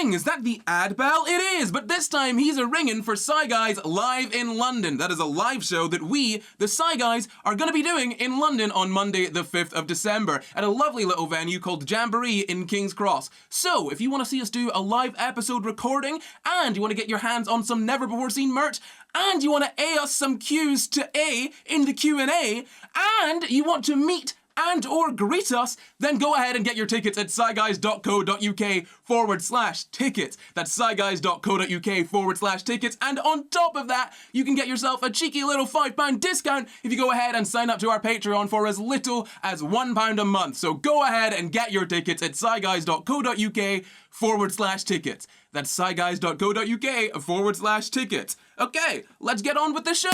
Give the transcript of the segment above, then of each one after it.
ring. Is that the ad bell? It is, but this time he's a ringing for SCI GUYS live in London. That is a live show that we, the SCI GUYS, are going to be doing in London on Monday the 5th of December at a lovely little venue called Jamboree in King's Cross. So, if you want to see us do a live episode recording, and you want to get your hands on some never-before-seen merch, and you want to A us some Qs to A in the Q&A, and you want to meet and or greet us, then go ahead and get your tickets at sciguys.co.uk/tickets. That's sciguys.co.uk/tickets. And on top of that, you can get yourself a cheeky little £5 discount if you go ahead and sign up to our Patreon for as little as £1 a month. So go ahead and get your tickets at sciguys.co.uk/tickets. That's sciguys.co.uk/tickets. Okay, let's get on with the show.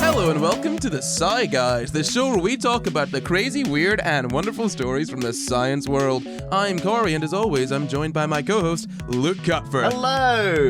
Hello and welcome to the SCI GUYS, the show where we talk about the crazy, weird, and wonderful stories from the science world. I'm Corey, and as always, I'm joined by my co-host, Luke Cutford. Hello!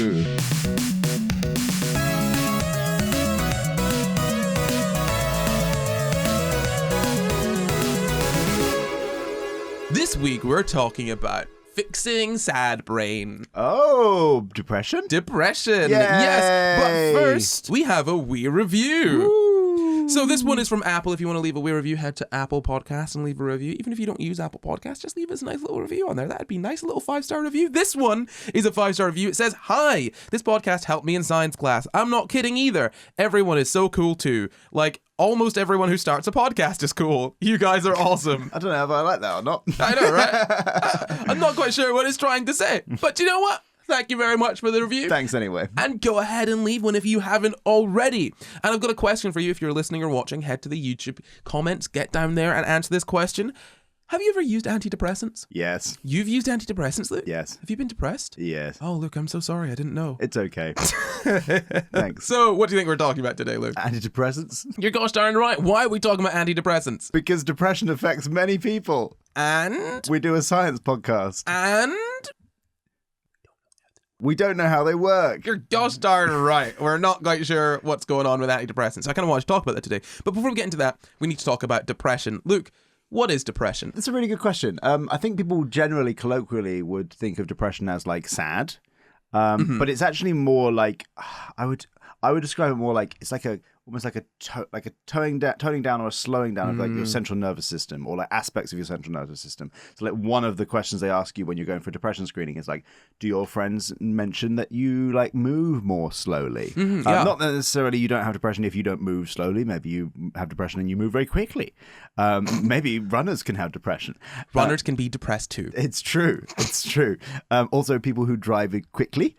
This week, we're talking about fixing sad brain. Oh, depression? Depression. Yay! Yes, but first, we have a wee review. Woo. So this one is from Apple. If you want to leave a wee review, head to Apple Podcasts and leave a review. Even if you don't use Apple Podcasts, just leave us a nice little review on there. That'd be a nice little 5-star review. This one is a 5-star review. It says, "Hi, this podcast helped me in science class. I'm not kidding either. Everyone is so cool too. Like, almost everyone who starts a podcast is cool. You guys are awesome." I don't know if I like that or not. I know, right? I'm not quite sure what it's trying to say. But you know what? Thank you very much for the review. Thanks anyway. And go ahead and leave one if you haven't already. And I've got a question for you. If you're listening or watching, head to the YouTube comments, get down there and answer this question. Have you ever used antidepressants? Yes. You've used antidepressants, Luke? Yes. Have you been depressed? Yes. Oh, Luke, I'm so sorry. I didn't know. It's okay. Thanks. So, what do you think we're talking about today, Luke? Antidepressants? You're gosh darn right. Why are we talking about antidepressants? Because depression affects many people. And? We do a science podcast. And? We don't know how they work. You're gosh darn right. We're not quite sure what's going on with antidepressants. I kind of want to talk about that today. But before we get into that, we need to talk about depression. Luke, what is depression? That's a really good question. I think people generally, colloquially, would think of depression as like sad. But it's actually more like, I would describe it more like, it's like almost like a toning down or a slowing down of like your central nervous system, or like aspects of your central nervous system. So like one of the questions they ask you when you're going for depression screening is like, do your friends mention that you like move more slowly? Yeah. Not necessarily you don't have depression if you don't move slowly. Maybe you have depression and you move very quickly. Maybe runners can have depression. Runners can be depressed too. It's true. It's true. Also, people who drive quickly,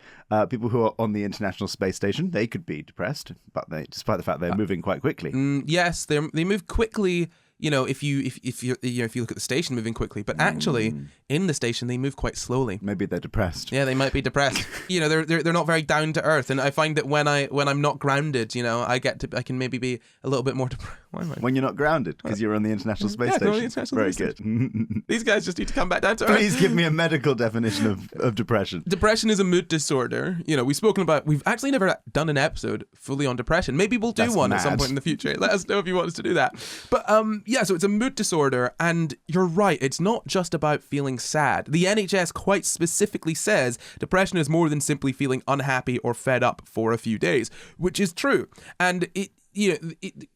people who are on the International Space Station, they could be depressed, but despite the fact they're moving quite quickly. Yes, they move quickly. You know, if you look at the station moving quickly, but actually in the station they move quite slowly. Maybe they're depressed. Yeah, they might be depressed. You know, they're not very down to earth, and I find that when I'm not grounded, you know, I can maybe be a little bit more depressed. When you're not grounded because you're on the International Space Station. On the International Very Space good. These guys just need to come back down to earth. Please give me a medical definition of depression. Depression is a mood disorder. You know, we've actually never done an episode fully on depression. Maybe we'll do one at some point in the future. Let us know if you want us to do that. But yeah, so it's a mood disorder, and you're right, it's not just about feeling sad. The NHS quite specifically says depression is more than simply feeling unhappy or fed up for a few days, which is true. And it's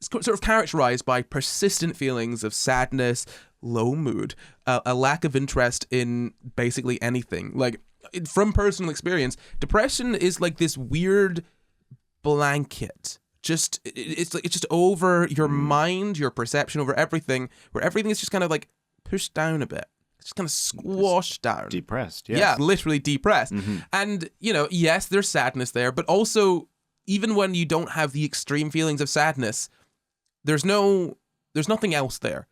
sort of characterized by persistent feelings of sadness, low mood, a lack of interest in basically anything. Like, from personal experience, depression is like this weird blanket. It's just over your mind, your perception over everything, where everything is just kind of like pushed down a bit. It's just kind of squashed down. Depressed, yes. Yeah, literally depressed. And, you know, yes, there's sadness there, but also, even when you don't have the extreme feelings of sadness, there's nothing else there.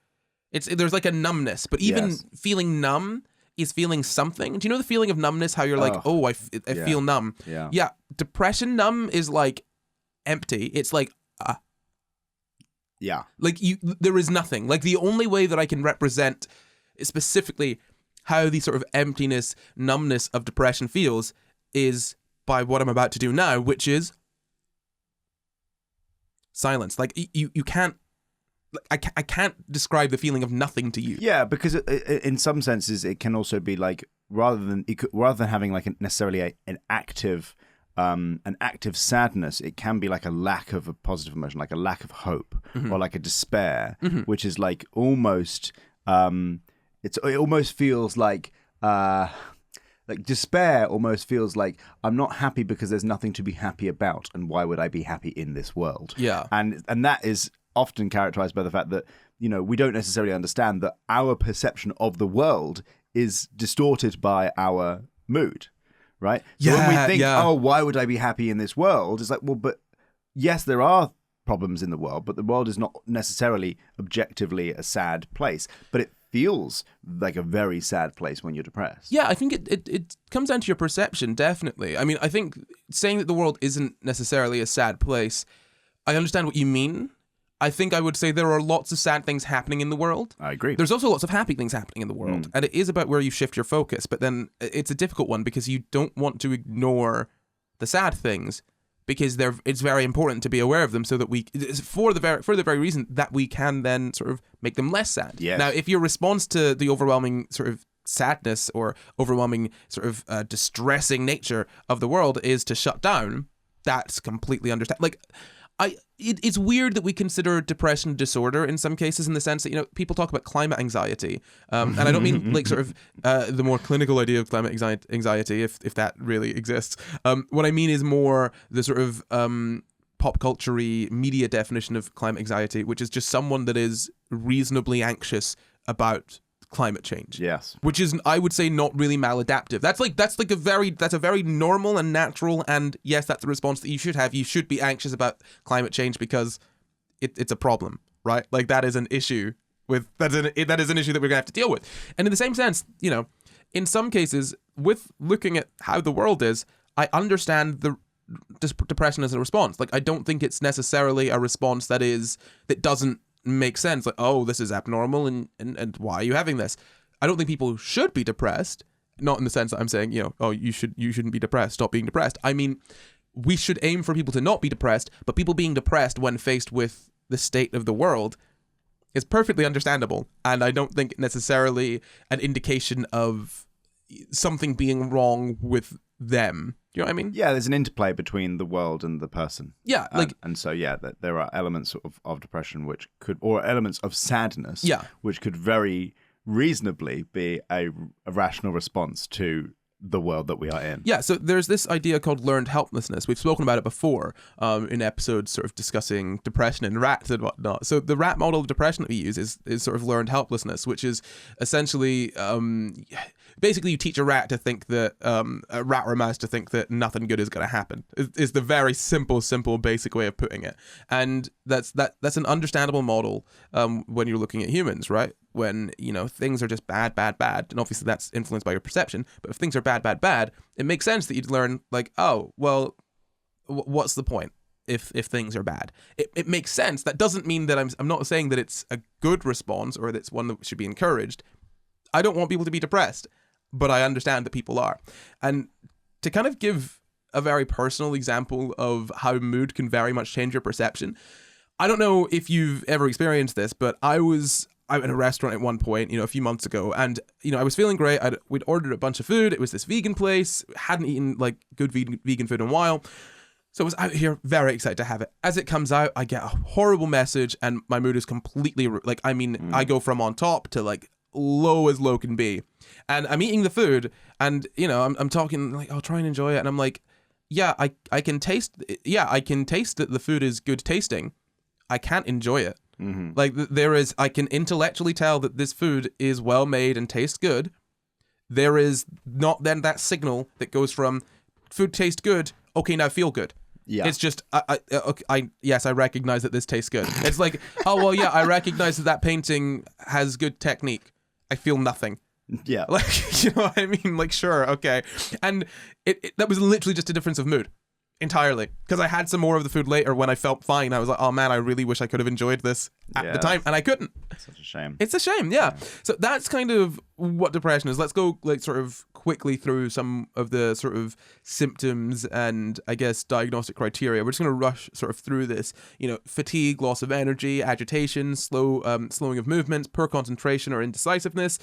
There's like a numbness, but even feeling numb is feeling something. Do you know the feeling of numbness? How you're like, I feel numb. Yeah. Depression numb is like empty. It's like, like there is nothing. Like, the only way that I can represent specifically how the sort of emptiness, numbness of depression feels is by what I'm about to do now, which is silence. Like, you can't I can't describe the feeling of nothing to you. Yeah, because in some senses it can also be like rather than having like necessarily an active sadness, it can be like a lack of a positive emotion, like a lack of hope, or like a despair, which is like almost it almost feels like despair almost feels like I'm not happy because there's nothing to be happy about, and why would I be happy in this world? Yeah, and that is often characterized by the fact that, you know, we don't necessarily understand that our perception of the world is distorted by our mood, right? So when we think, oh, why would I be happy in this world? It's like, well, but yes, there are problems in the world, but the world is not necessarily objectively a sad place, but it feels like a very sad place when you're depressed. Yeah, I think it comes down to your perception, definitely. I mean, I think saying that the world isn't necessarily a sad place, I understand what you mean. I think I would say there are lots of sad things happening in the world. I agree. There's also lots of happy things happening in the world. And it is about where you shift your focus. But then it's a difficult one because you don't want to ignore the sad things, because it's very important to be aware of them so that for the very reason that we can then sort of make them less sad. Yes. Now, if your response to the overwhelming sort of sadness or overwhelming sort of distressing nature of the world is to shut down, that's completely understandable. Like, it's weird that we consider depression a disorder in some cases, in the sense that, you know, people talk about climate anxiety, and I don't mean like sort of the more clinical idea of climate anxiety, if that really exists. What I mean is more the sort of pop culture-y media definition of climate anxiety, which is just someone that is reasonably anxious about climate change. Yes. Which is, I would say, not really maladaptive. That's a very normal and natural, and yes, that's a response that you should have. You should be anxious about climate change because it's a problem, right? Like, that is an issue that is an issue that we're gonna have to deal with. And in the same sense, you know, in some cases, with looking at how the world is, I understand the depression as a response. Like, I don't think it's necessarily a response that doesn't make sense. Like, oh, this is abnormal, and why are you having this? I don't think people should be depressed, not in the sense that I'm saying, you know, oh, you shouldn't be depressed, stop being depressed. I mean, we should aim for people to not be depressed, but people being depressed when faced with the state of the world is perfectly understandable, and I don't think necessarily an indication of something being wrong with them. You know what I mean? Yeah, there's an interplay between the world and the person. Yeah, and so that there are elements of depression or elements of sadness, which could very reasonably be a rational response to the world that we are in. Yeah, so there's this idea called learned helplessness. We've spoken about it before in episodes sort of discussing depression in rats and whatnot. So the rat model of depression that we use is sort of learned helplessness, which is essentially basically you teach a rat to think that a rat or a mouse to think that nothing good is going to happen. Is the very simple basic way of putting it. And that's an understandable model when you're looking at humans, right? When, you know, things are just bad, and obviously that's influenced by your perception, but if things are bad, it makes sense that you'd learn, like, oh, well, what's the point if things are bad? It makes sense. That doesn't mean that I'm not saying that it's a good response or that it's one that should be encouraged. I don't want people to be depressed, but I understand that people are. And to kind of give a very personal example of how mood can very much change your perception, I don't know if you've ever experienced this, but I was out at a restaurant at one point, you know, a few months ago, and, you know, I was feeling great. We'd ordered a bunch of food. It was this vegan place. Hadn't eaten like good vegan food in a while. So I was out here very excited to have it. As it comes out, I get a horrible message and my mood is completely, like, I mean, I go from on top to like low as low can be. And I'm eating the food and, you know, I'm talking like, I'll try and enjoy it. And I'm like, yeah, I can taste that the food is good tasting. I can't enjoy it. Mm-hmm. Like I can intellectually tell that this food is well made and tastes good. There is not then that signal that goes from food tastes good, okay, now feel good. Yeah. It's just, I recognize that this tastes good. It's like, oh, well, yeah, I recognize that painting has good technique. I feel nothing. Yeah. Like, you know what I mean? Like, sure, okay. And that was literally just a difference of mood. Entirely. Because I had some more of the food later when I felt fine. I was like, oh man, I really wish I could have enjoyed this at the time, and I couldn't. Such a shame. It's a shame, yeah. So that's kind of what depression is. Let's go like sort of quickly through some of the sort of symptoms and I guess diagnostic criteria. We're just going to rush sort of through this. You know, fatigue, loss of energy, agitation, slowing of movements, poor concentration or indecisiveness,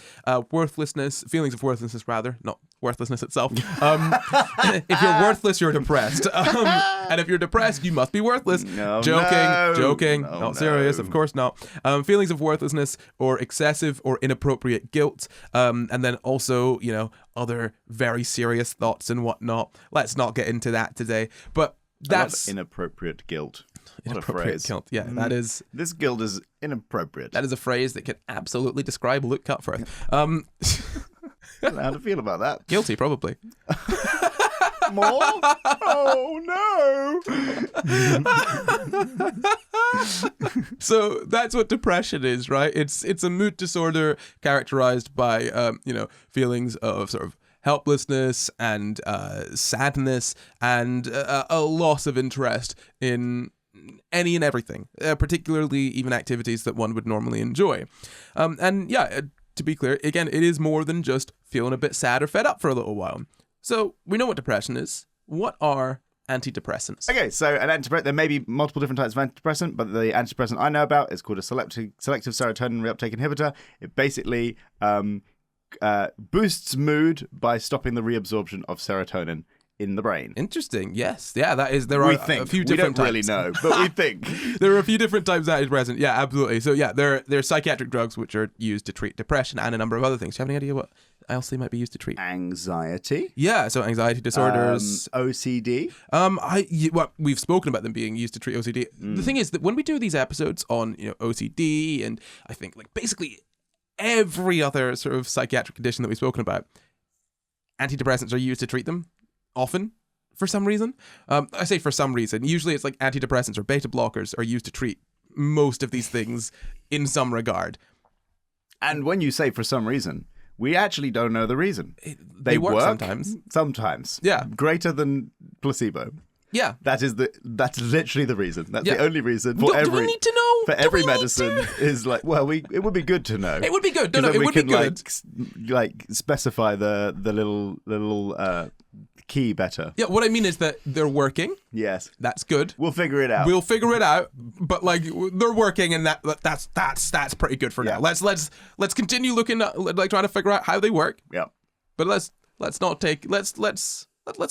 worthlessness, feelings of worthlessness rather, not worthlessness itself. If you're worthless, you're depressed. And if you're depressed, you must be worthless. Joking. Not serious, of course not. Feelings of worthlessness or excessive or inappropriate guilt. And then also, you know, other very serious thoughts and whatnot. Let's not get into that today. But that's inappropriate guilt. What inappropriate a phrase. Guilt. Yeah, that is. This guilt is inappropriate. That is a phrase that can absolutely describe Luke Cutforth. I don't know how to feel about that. Guilty, probably. More? Oh no! So that's what depression is, right? It's a mood disorder characterized by feelings of sort of helplessness and sadness and a loss of interest in any and everything, particularly even activities that one would normally enjoy. To be clear, again, it is more than just feeling a bit sad or fed up for a little while. So we know what depression is. What are antidepressants? Okay, so an antidepressant, there may be multiple different types of antidepressant, but the antidepressant I know about is called a selective serotonin reuptake inhibitor. It basically boosts mood by stopping the reabsorption of serotonin in the brain. Interesting. Yes. Yeah, that is. There are a few different types. We don't really know, but we think. There are a few different types of antidepressant. Yeah, absolutely. So yeah, they're psychiatric drugs which are used to treat depression and a number of other things. Do you have any idea what else they might be used to treat? Anxiety. Yeah, so anxiety disorders. OCD. We've spoken about them being used to treat OCD. The thing is that when we do these episodes on OCD and I think like basically every other sort of psychiatric condition that we've spoken about, antidepressants are used to treat them. Often, for some reason. I say for some reason. Usually it's like antidepressants or beta blockers are used to treat most of these things in some regard. And when you say for some reason, we actually don't know the reason. They work sometimes. Sometimes. Yeah. Greater than placebo. Yeah. That's literally the reason. That's the only reason do we need to know? For every medicine is like, it would be good to know. It would be good. No, it would be good. Like specify the little key better. Yeah, what I mean is that they're working. Yes. That's good. We'll figure it out. But like they're working and that's pretty good for now. Let's continue looking at, like trying to figure out how they work. Yeah. But let's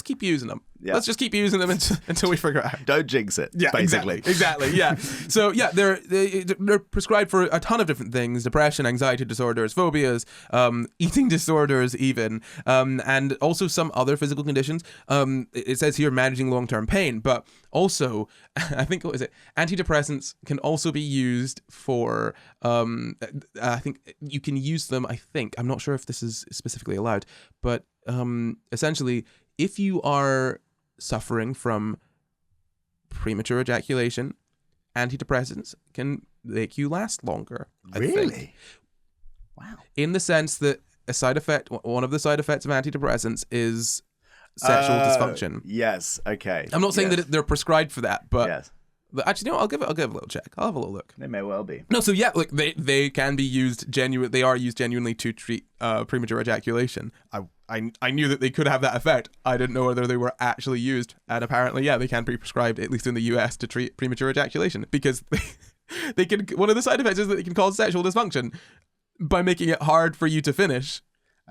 keep using them. Yeah. Let's just keep using them until we figure it out. Don't jinx it. Yeah, basically. Exactly. Yeah. So yeah, they're prescribed for a ton of different things: depression, anxiety disorders, phobias, eating disorders, even, and also some other physical conditions. It says here managing long-term pain, but also I think antidepressants can also be used for. I think you can use them. I'm not sure if this is specifically allowed, but essentially, if you are suffering from premature ejaculation, antidepressants can make you last longer. Really? I think. Wow. In the sense that one of the side effects of antidepressants is sexual dysfunction. Yes. Okay. I'm not saying that they're prescribed for that, but. Yes. But actually, no, I'll give it a little check. I'll have a little look. They may well be. No, so yeah, like they can be used they are used genuinely to treat premature ejaculation. I knew that they could have that effect. I didn't know whether they were actually used, and apparently, yeah, they can be prescribed, at least in the US, to treat premature ejaculation because they can. One of the side effects is that they can cause sexual dysfunction by making it hard for you to finish.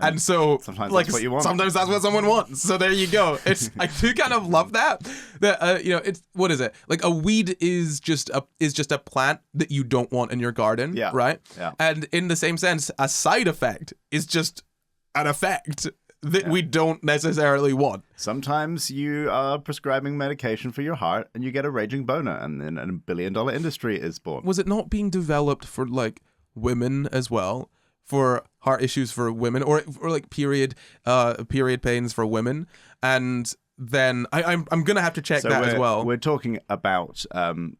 And so, sometimes that's what you want. Sometimes that's what someone wants. So there you go. I do kind of love that. That it's what is it? Like a weed is just a plant that you don't want in your garden, right? Yeah. And in the same sense, a side effect is just an effect that we don't necessarily want. Sometimes you are prescribing medication for your heart, and you get a raging boner, and then $1 billion industry is born. Was it not being developed for like women as well? For heart issues for women, or like period pains for women, and then I'm gonna have to check that as well. We're talking about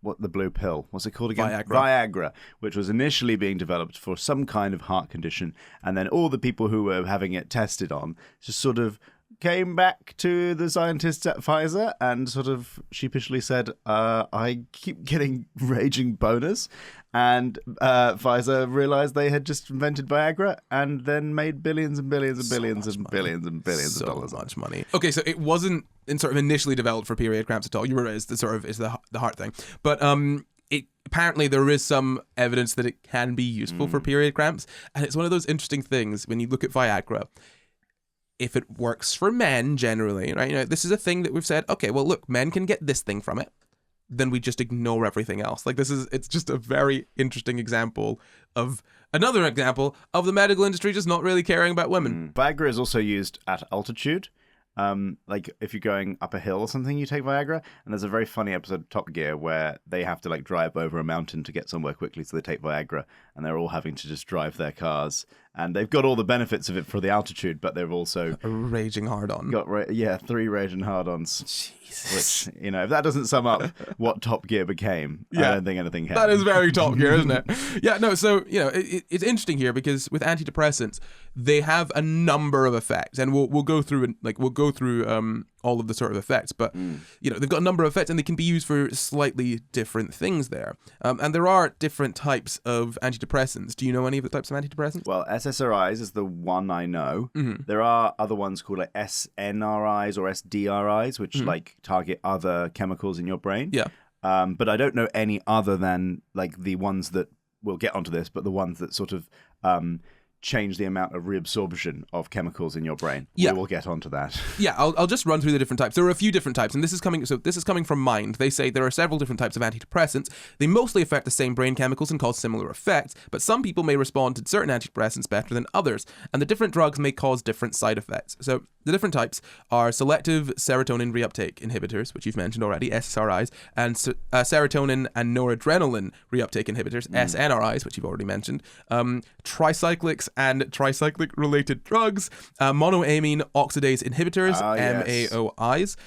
what the blue pill, what's it called again? Viagra, which was initially being developed for some kind of heart condition, and then all the people who were having it tested on just sort of came back to the scientists at Pfizer and sort of sheepishly said, I keep getting raging boners. And Pfizer realized they had just invented Viagra and then made billions and billions and billions and billions and billions of dollars. So much money. Okay, so it wasn't sort of initially developed for period cramps at all. You were right, it's the heart thing. But apparently there is some evidence that it can be useful for period cramps. And it's one of those interesting things when you look at Viagra. If it works for men generally, right? This is a thing that we've said, okay, well, look, men can get this thing from it. Then we just ignore everything else. It's just a very interesting example of another example of the medical industry just not really caring about women. Viagra is also used at altitude. Like if you're going up a hill or something, you take Viagra. And there's a very funny episode of Top Gear where they have to drive over a mountain to get somewhere quickly. So they take Viagra and they're all having to just drive their cars. And they've got all the benefits of it for the altitude, but they've also a raging hard-on. Got 3 raging hard-ons. Jesus. Which, if that doesn't sum up what Top Gear became, I don't think anything can. That is very Top Gear, isn't it? Yeah, no, so, it's interesting here because with antidepressants, they have a number of effects, and we'll go through all of the sort of effects, but they've got a number of effects and they can be used for slightly different things there. And there are different types of antidepressants. Do you know any of the types of antidepressants? Well, SSRIs is the one I know. There are other ones called SNRIs or SDRIs, which target other chemicals in your brain. Yeah. But I don't know any other than the ones that, we'll get onto this, but the ones that sort of change the amount of reabsorption of chemicals in your brain. Yeah. We'll get onto that. Yeah, I'll just run through the different types. There are a few different types, and this is coming from Mind. They say there are several different types of antidepressants. They mostly affect the same brain chemicals and cause similar effects, but some people may respond to certain antidepressants better than others, and the different drugs may cause different side effects. So the different types are selective serotonin reuptake inhibitors, which you've mentioned already, SSRIs, and serotonin and noradrenaline reuptake inhibitors, SNRIs, which you've already mentioned, tricyclics and tricyclic-related drugs, monoamine oxidase inhibitors, MAOIs,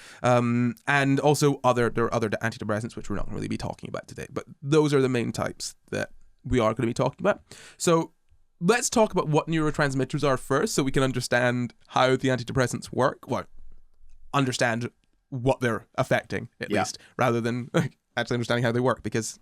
and also there are other antidepressants, which we're not going to really be talking about today. But those are the main types that we are going to be talking about. So let's talk about what neurotransmitters are first so we can understand how the antidepressants work. Well, understand what they're affecting, at least, rather than actually understanding how they work, because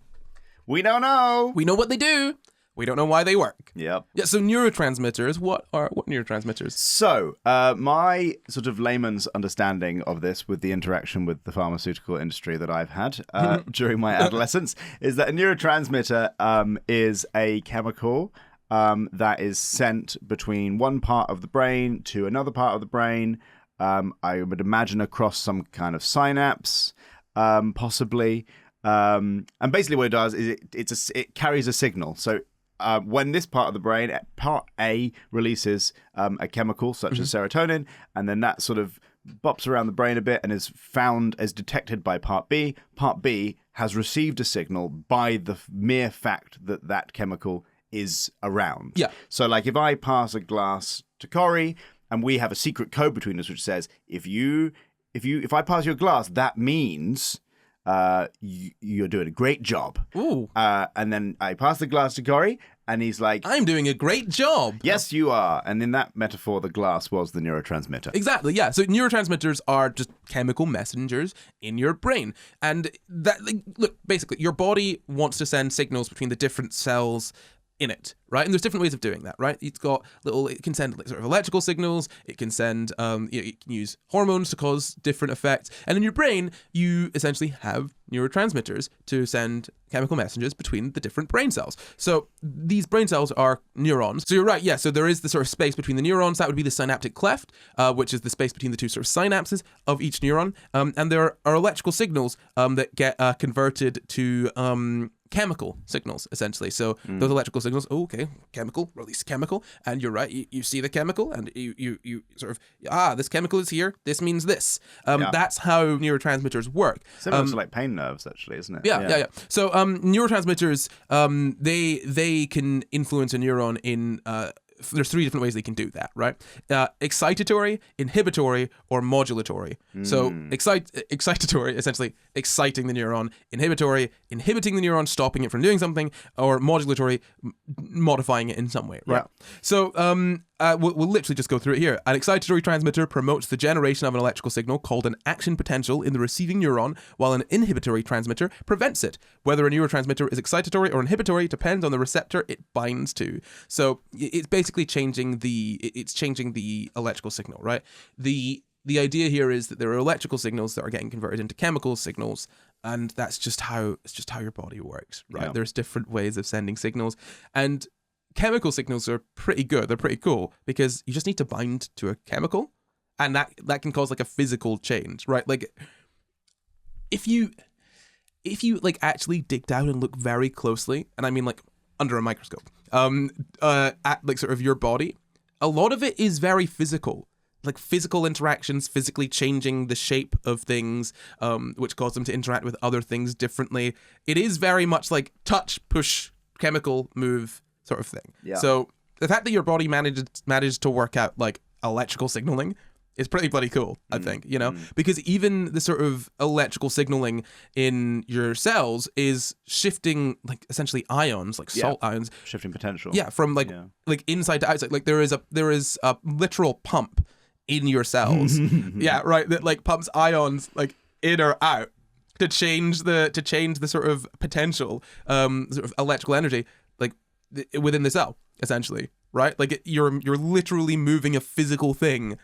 we don't know. We know what they do. We don't know why they work. Yep. Yeah, so neurotransmitters, what neurotransmitters? So, my sort of layman's understanding of this with the interaction with the pharmaceutical industry that I've had during my adolescence is that a neurotransmitter is a chemical that is sent between one part of the brain to another part of the brain. I would imagine across some kind of synapse, possibly. And basically what it does is it carries a signal. So when this part of the brain, part A, releases a chemical such as serotonin, and then that sort of bops around the brain a bit and is detected by part B. Part B has received a signal by the mere fact that that chemical is around. Yeah. So if I pass a glass to Corey and we have a secret code between us which says if I pass your glass, that means you're doing a great job. Ooh. And then I pass the glass to Corey and he's like, I'm doing a great job. Yes, you are. And in that metaphor, the glass was the neurotransmitter. Exactly, yeah. So neurotransmitters are just chemical messengers in your brain. And that, look, basically, your body wants to send signals between the different cells in it, right? And there's different ways of doing that, right? It can send sort of electrical signals. It can send, it can use hormones to cause different effects. And in your brain, you essentially have neurotransmitters to send chemical messages between the different brain cells. So these brain cells are neurons. So you're right, yeah. So there is the sort of space between the neurons. That would be the synaptic cleft, which is the space between the two sort of synapses of each neuron. And there are electrical signals that get converted to chemical signals, essentially. So those electrical signals, chemical, release chemical, and you're right, you see the chemical, and you sort of, this chemical is here, this means this. That's how neurotransmitters work. Similar to pain nerves, actually, isn't it? Yeah. So neurotransmitters, they can influence a neuron in there's 3 different ways they can do that, right? Excitatory, inhibitory, or modulatory. So excitatory, essentially exciting the neuron. Inhibitory, inhibiting the neuron, stopping it from doing something. Or modulatory, modifying it in some way, right? Yeah. So we'll literally just go through it here. An excitatory transmitter promotes the generation of an electrical signal called an action potential in the receiving neuron, while an inhibitory transmitter prevents it. Whether a neurotransmitter is excitatory or inhibitory depends on the receptor it binds to. So it's basically changing the electrical signal, right? The idea here is that there are electrical signals that are getting converted into chemical signals, and that's just how your body works, right? Yeah. There's different ways of sending signals, and chemical signals are pretty good. They're pretty cool because you just need to bind to a chemical, and that can cause like a physical change, right? Like if you like actually dig down and look very closely, and I mean like under a microscope, at like sort of your body, a lot of it is very physical. Like physical interactions, physically changing the shape of things, which cause them to interact with other things differently. It is very much like touch, push, chemical, move sort of thing. Yeah. So the fact that your body managed to work out like electrical signaling is pretty bloody cool, I think, you know, because even the sort of electrical signaling in your cells is shifting like essentially ions, like salt ions. Shifting potential. Yeah, from like inside to outside. Like there is a literal pump in your cells. Yeah, right. That like pumps ions like in or out to change the sort of potential, sort of electrical energy like within the cell, essentially. Right. Like you're literally moving a physical thing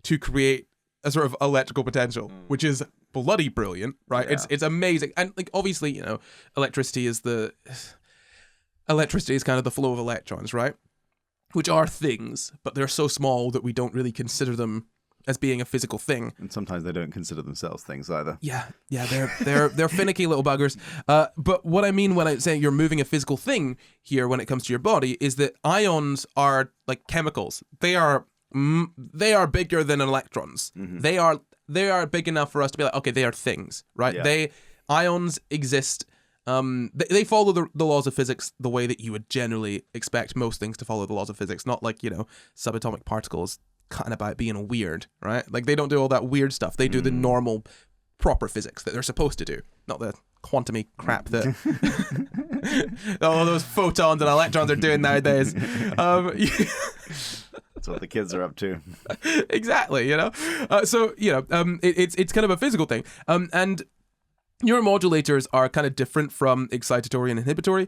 to create a sort of electrical potential, which is bloody brilliant, right? Yeah. It's amazing, and like obviously, you know, electricity is kind of the flow of electrons, right? Which are things, but they're so small that we don't really consider them as being a physical thing. And sometimes they don't consider themselves things either. Yeah, they're finicky little buggers. But what I mean when I say you're moving a physical thing here, when it comes to your body, is that ions are like chemicals. They are bigger than electrons. They are big enough for us to be like, okay, they are things, right? Yeah. Ions exist. They follow the laws of physics the way that you would generally expect most things to follow the laws of physics, not like, you know, subatomic particles cutting about being weird, right? Like they don't do all that weird stuff. They do the normal, proper physics that they're supposed to do, not the quantum-y crap that all those photons and electrons are doing nowadays. That's what the kids are up to. Exactly, you know. So you know, it's kind of a physical thing, and neuromodulators are kind of different from excitatory and inhibitory.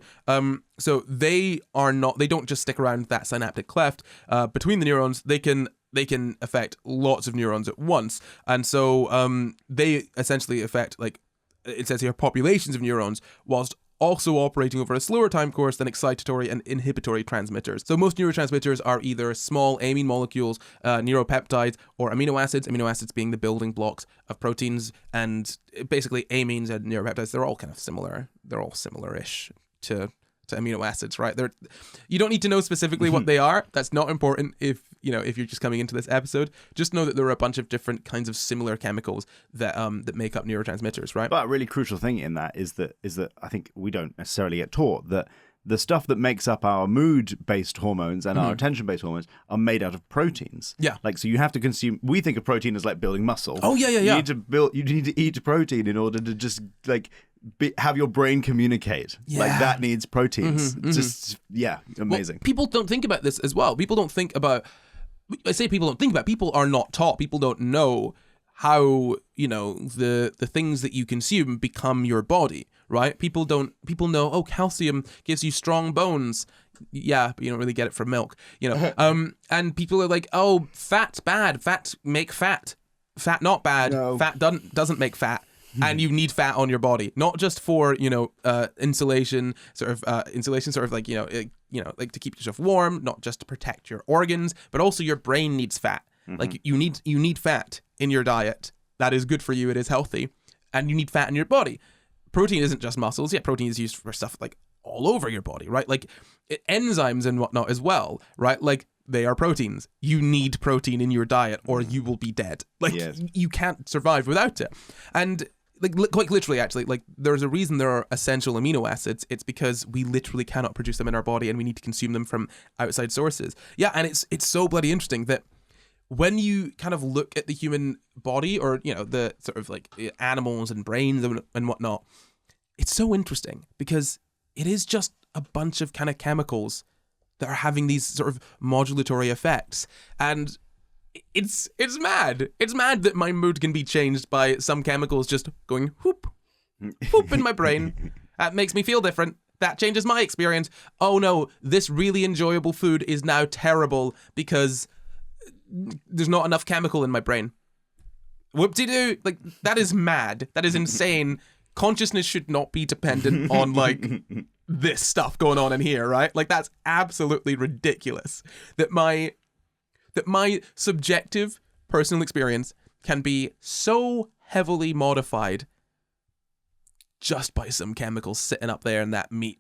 So they don't just stick around that synaptic cleft between the neurons. They can affect lots of neurons at once, and so they essentially affect, like it says here, populations of neurons, whilst also operating over a slower time course than excitatory and inhibitory transmitters. So most neurotransmitters are either small amine molecules, neuropeptides, or amino acids being the building blocks of proteins. And basically amines and neuropeptides, they're all kind of similar. They're all similar-ish to amino acids, right? You don't need to know specifically what they are. That's not important if you're just coming into this episode. Just know that there are a bunch of different kinds of similar chemicals that make up neurotransmitters, right? But a really crucial thing in that is that I think we don't necessarily get taught that the stuff that makes up our mood-based hormones and our attention-based hormones are made out of proteins. Yeah. Like, so you have to consume. We think of protein as like building muscle. Oh yeah. You need to eat protein in order to just like have your brain communicate. Yeah. Like that needs proteins. Just amazing. Well, people don't think about this as well. People don't think about. I say people don't think about. People are not taught. People don't know how, you know, the things that you consume become your body, right? People know, oh, calcium gives you strong bones. Yeah, but you don't really get it from milk, you know. And people are like, oh, fat's bad. Fat make fat. Fat not bad. No. Fat doesn't make fat. And you need fat on your body, not just for, you know, insulation, sort of like, you know, like to keep yourself warm, not just to protect your organs, but also your brain needs fat. Like you need fat in your diet. That is good for you. It is healthy, and you need fat in your body. Protein isn't just muscles. Yeah, protein is used for stuff like all over your body, right? Like enzymes and whatnot as well, right? Like they are proteins. You need protein in your diet, or you will be dead. Like you can't survive without it. And quite literally, actually, like there's a reason there are essential amino acids. It's because we literally cannot produce them in our body, and we need to consume them from outside sources. Yeah, and it's so bloody interesting that when you kind of look at the human body, or the sort of like animals and brains and whatnot, it's so interesting because it is just a bunch of kind of chemicals that are having these sort of modulatory effects, and it's mad. It's mad that my mood can be changed by some chemicals just going whoop, whoop in my brain. That makes me feel different. That changes my experience. Oh no, this really enjoyable food is now terrible because there's not enough chemical in my brain. Whoop-de-doo. Like, that is mad. That is insane. Consciousness should not be dependent on, like, this stuff going on in here, right? Like, that's absolutely ridiculous. That my subjective personal experience can be so heavily modified just by some chemicals sitting up there in that meat,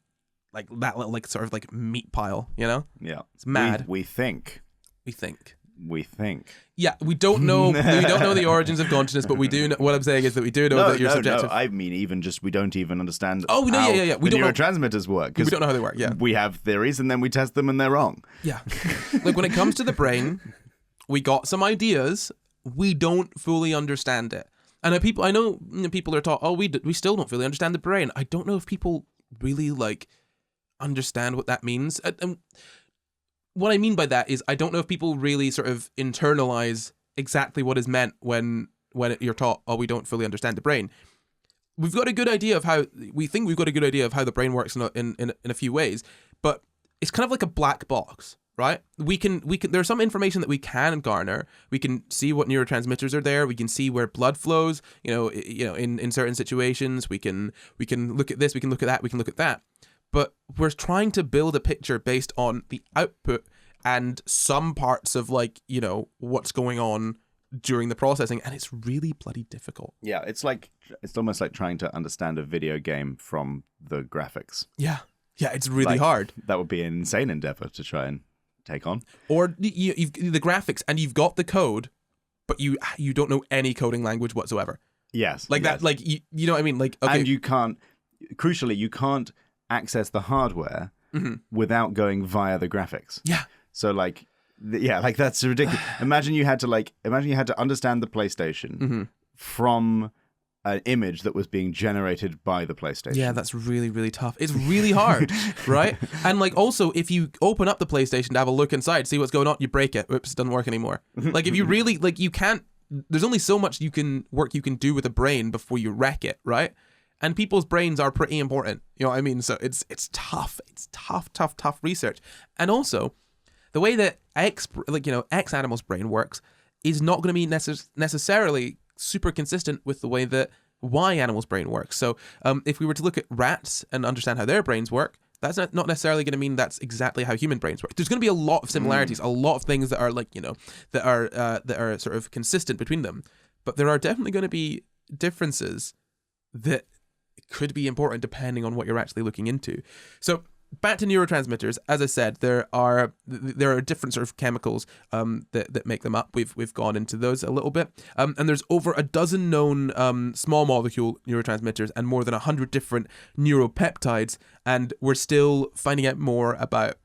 like that little, like, sort of like meat pile, Yeah. It's mad. We think. Yeah, we don't know. We don't know the origins of consciousness, but we do know. What I'm saying is that we do know that you're subjective. No, I mean, even just we don't even understand. Oh, no, yeah. We don't neurotransmitters work. We don't know how they work. Yeah, we have theories and then we test them and they're wrong. Yeah, like when it comes to the brain, we got some ideas. We don't fully understand it, and I know people are taught, we still don't fully understand the brain. I don't know if people really like understand what that means. And what I mean by that is I don't know if people really sort of internalize exactly what is meant when you're taught, we don't fully understand the brain. We've got a good idea of how the brain works in a few ways, but it's kind of like a black box, right? We can there's some information that we can garner. We can see what neurotransmitters are there. We can see where blood flows, in certain situations. We can look at this, we can look at that, we can look at that. But we're trying to build a picture based on the output and some parts of what's going on during the processing, and it's really bloody difficult. Yeah, it's almost like trying to understand a video game from the graphics. Yeah, it's really hard. That would be an insane endeavor to try and take on. Or you've the graphics and you've got the code, but you don't know any coding language whatsoever. Yes, that. Like you know what I mean? Like, okay. And you can't access the hardware without going via the graphics. Yeah. So that's ridiculous. Imagine you had to understand the PlayStation from an image that was being generated by the PlayStation. Yeah, that's really, really tough. It's really hard, right? And also, if you open up the PlayStation to have a look inside, see what's going on, you break it. Oops, it doesn't work anymore. Like, if you really, you can't, there's only so much you can do with a brain before you wreck it, right? And people's brains are pretty important. You know what I mean? So it's tough. It's tough research. And also, the way that X animal's brain works is not going to be necessarily super consistent with the way that Y animal's brain works. So if we were to look at rats and understand how their brains work, that's not necessarily going to mean that's exactly how human brains work. There's going to be a lot of similarities, a lot of things that are that are sort of consistent between them. But there are definitely going to be differences that could be important depending on what you're actually looking into. So back to neurotransmitters, as I said, there are different sort of chemicals that make them up. We've gone into those a little bit, and there's over a dozen known small molecule neurotransmitters and more than 100 different neuropeptides, and we're still finding out more about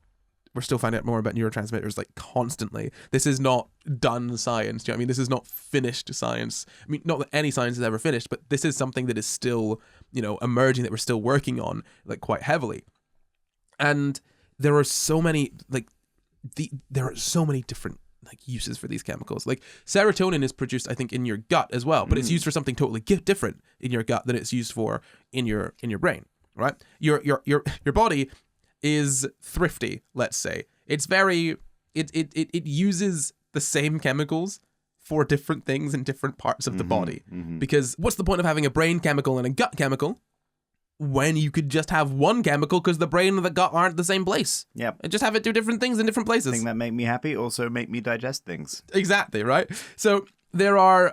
neurotransmitters constantly. This is not done science. Do you know what I mean? This is not finished science. I mean, not that any science is ever finished, but this is something that is still, emerging, that we're still working on quite heavily. And there are so many different uses for these chemicals. Like serotonin is produced, I think, in your gut as well, but it's used for something totally different in your gut than it's used for in your brain, right? Your body is thrifty, let's say. It's very it uses the same chemicals for different things in different parts of the body. Because what's the point of having a brain chemical and a gut chemical when you could just have one chemical, because the brain and the gut aren't the same place? Yep. And just have it do different things in different places. Things that make me happy also make me digest things. Exactly, right? So there are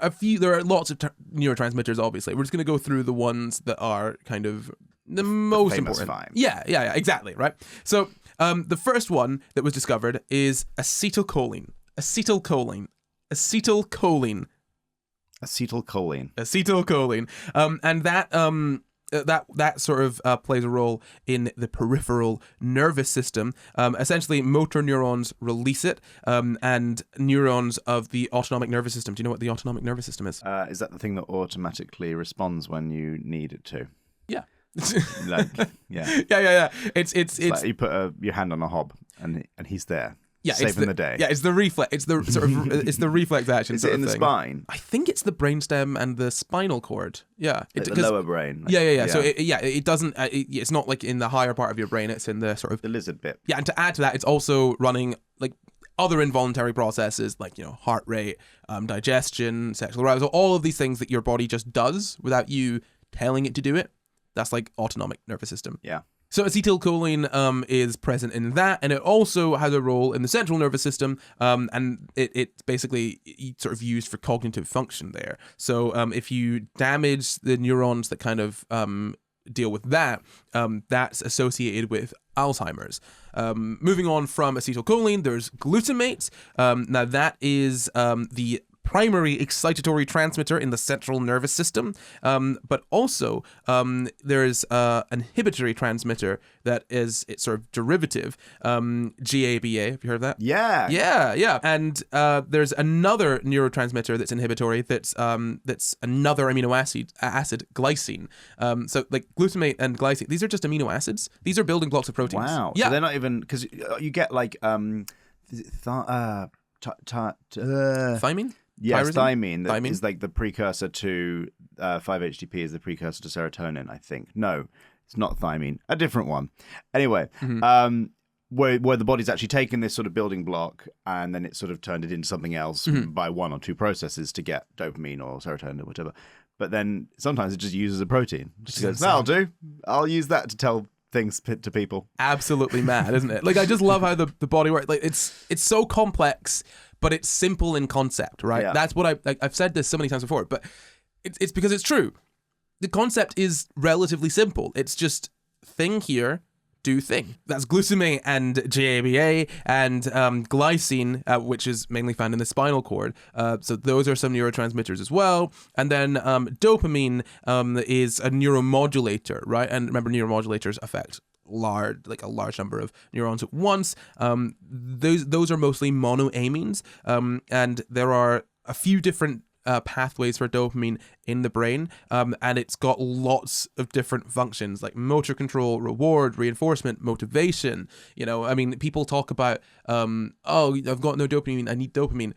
lots of neurotransmitters, obviously. We're just going to go through the ones that are kind of the most important. Five. Yeah, exactly, right? So the first one that was discovered is acetylcholine. Acetylcholine. Acetylcholine. And that sort of plays a role in the peripheral nervous system. Essentially, motor neurons release it, and neurons of the autonomic nervous system. Do you know what the autonomic nervous system is? Is that the thing that automatically responds when you need it to? Yeah. Yeah. It's like you put your hand on a hob and he's there. Yeah, saving the day. Yeah, it's the reflex. It's the sort of it's the reflex action. Is it in the spine? I think it's the brainstem and the spinal cord. Yeah, like the lower brain. Yeah. So it doesn't. It's not like in the higher part of your brain. It's in the sort of the lizard bit. Yeah, and to add to that, it's also running like other involuntary processes like heart rate, digestion, sexual arousal, all of these things that your body just does without you telling it to do it. That's like autonomic nervous system. Yeah. So acetylcholine is present in that, and it also has a role in the central nervous system, and it's basically sort of used for cognitive function there. So if you damage the neurons that kind of deal with that, that's associated with Alzheimer's. Moving on from acetylcholine, there's glutamate. Now that is the primary excitatory transmitter in the central nervous system, but also there's an inhibitory transmitter that is its sort of derivative, GABA. Have you heard of that? Yeah. And there's another neurotransmitter that's inhibitory that's another amino acid, glycine. So like glutamate and glycine, these are just amino acids. These are building blocks of proteins. Wow. Yeah. So they're not even, because you get like thymine? Yes, thymine. That is like the precursor to 5-HTP is the precursor to serotonin, I think. No, it's not thymine. A different one. Anyway, where the body's actually taken this sort of building block and then it's sort of turned it into something else by one or two processes to get dopamine or serotonin or whatever. But then sometimes it just uses a protein. Just goes, that'll do. I'll use that to tell things to people. Absolutely mad, isn't it? Like, I just love how the body works. Like, it's so complex, but it's simple in concept, right? Yeah. That's what I've said this so many times before, but it's because it's true. The concept is relatively simple. It's just thing here, do thing. That's glutamate and GABA and glycine, which is mainly found in the spinal cord. So those are some neurotransmitters as well. And then dopamine is a neuromodulator, right? And remember, neuromodulators affect a large number of neurons at once. Those are mostly monoamines, and there are a few different pathways for dopamine in the brain, and it's got lots of different functions like motor control, reward, reinforcement, motivation. I mean, people talk about I've got no dopamine, I need dopamine.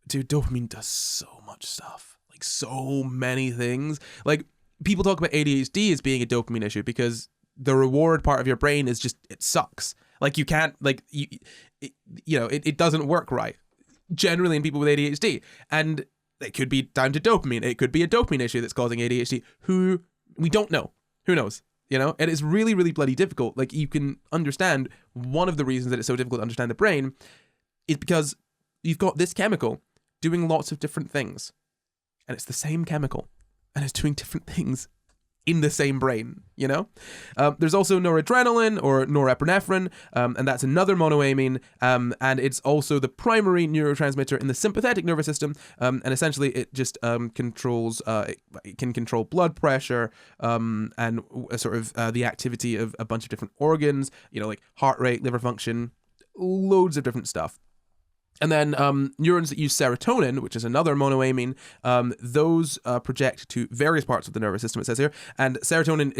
Dude, dopamine does so much stuff, like so many things. Like, people talk about ADHD as being a dopamine issue because the reward part of your brain is just, it sucks. Like, you can't, like, it doesn't work right generally in people with ADHD, and it could be down to dopamine. It could be a dopamine issue that's causing ADHD. We don't know. Who knows? And it's really, really bloody difficult. Like, you can understand one of the reasons that it's so difficult to understand the brain is because you've got this chemical doing lots of different things, and it's the same chemical, and it's doing different things in the same brain, There's also noradrenaline or norepinephrine, and that's another monoamine, and it's also the primary neurotransmitter in the sympathetic nervous system, and essentially it just controls, it can control blood pressure, and sort of the activity of a bunch of different organs, like heart rate, liver function, loads of different stuff. And then neurons that use serotonin, which is another monoamine, those project to various parts of the nervous system, it says here. And serotonin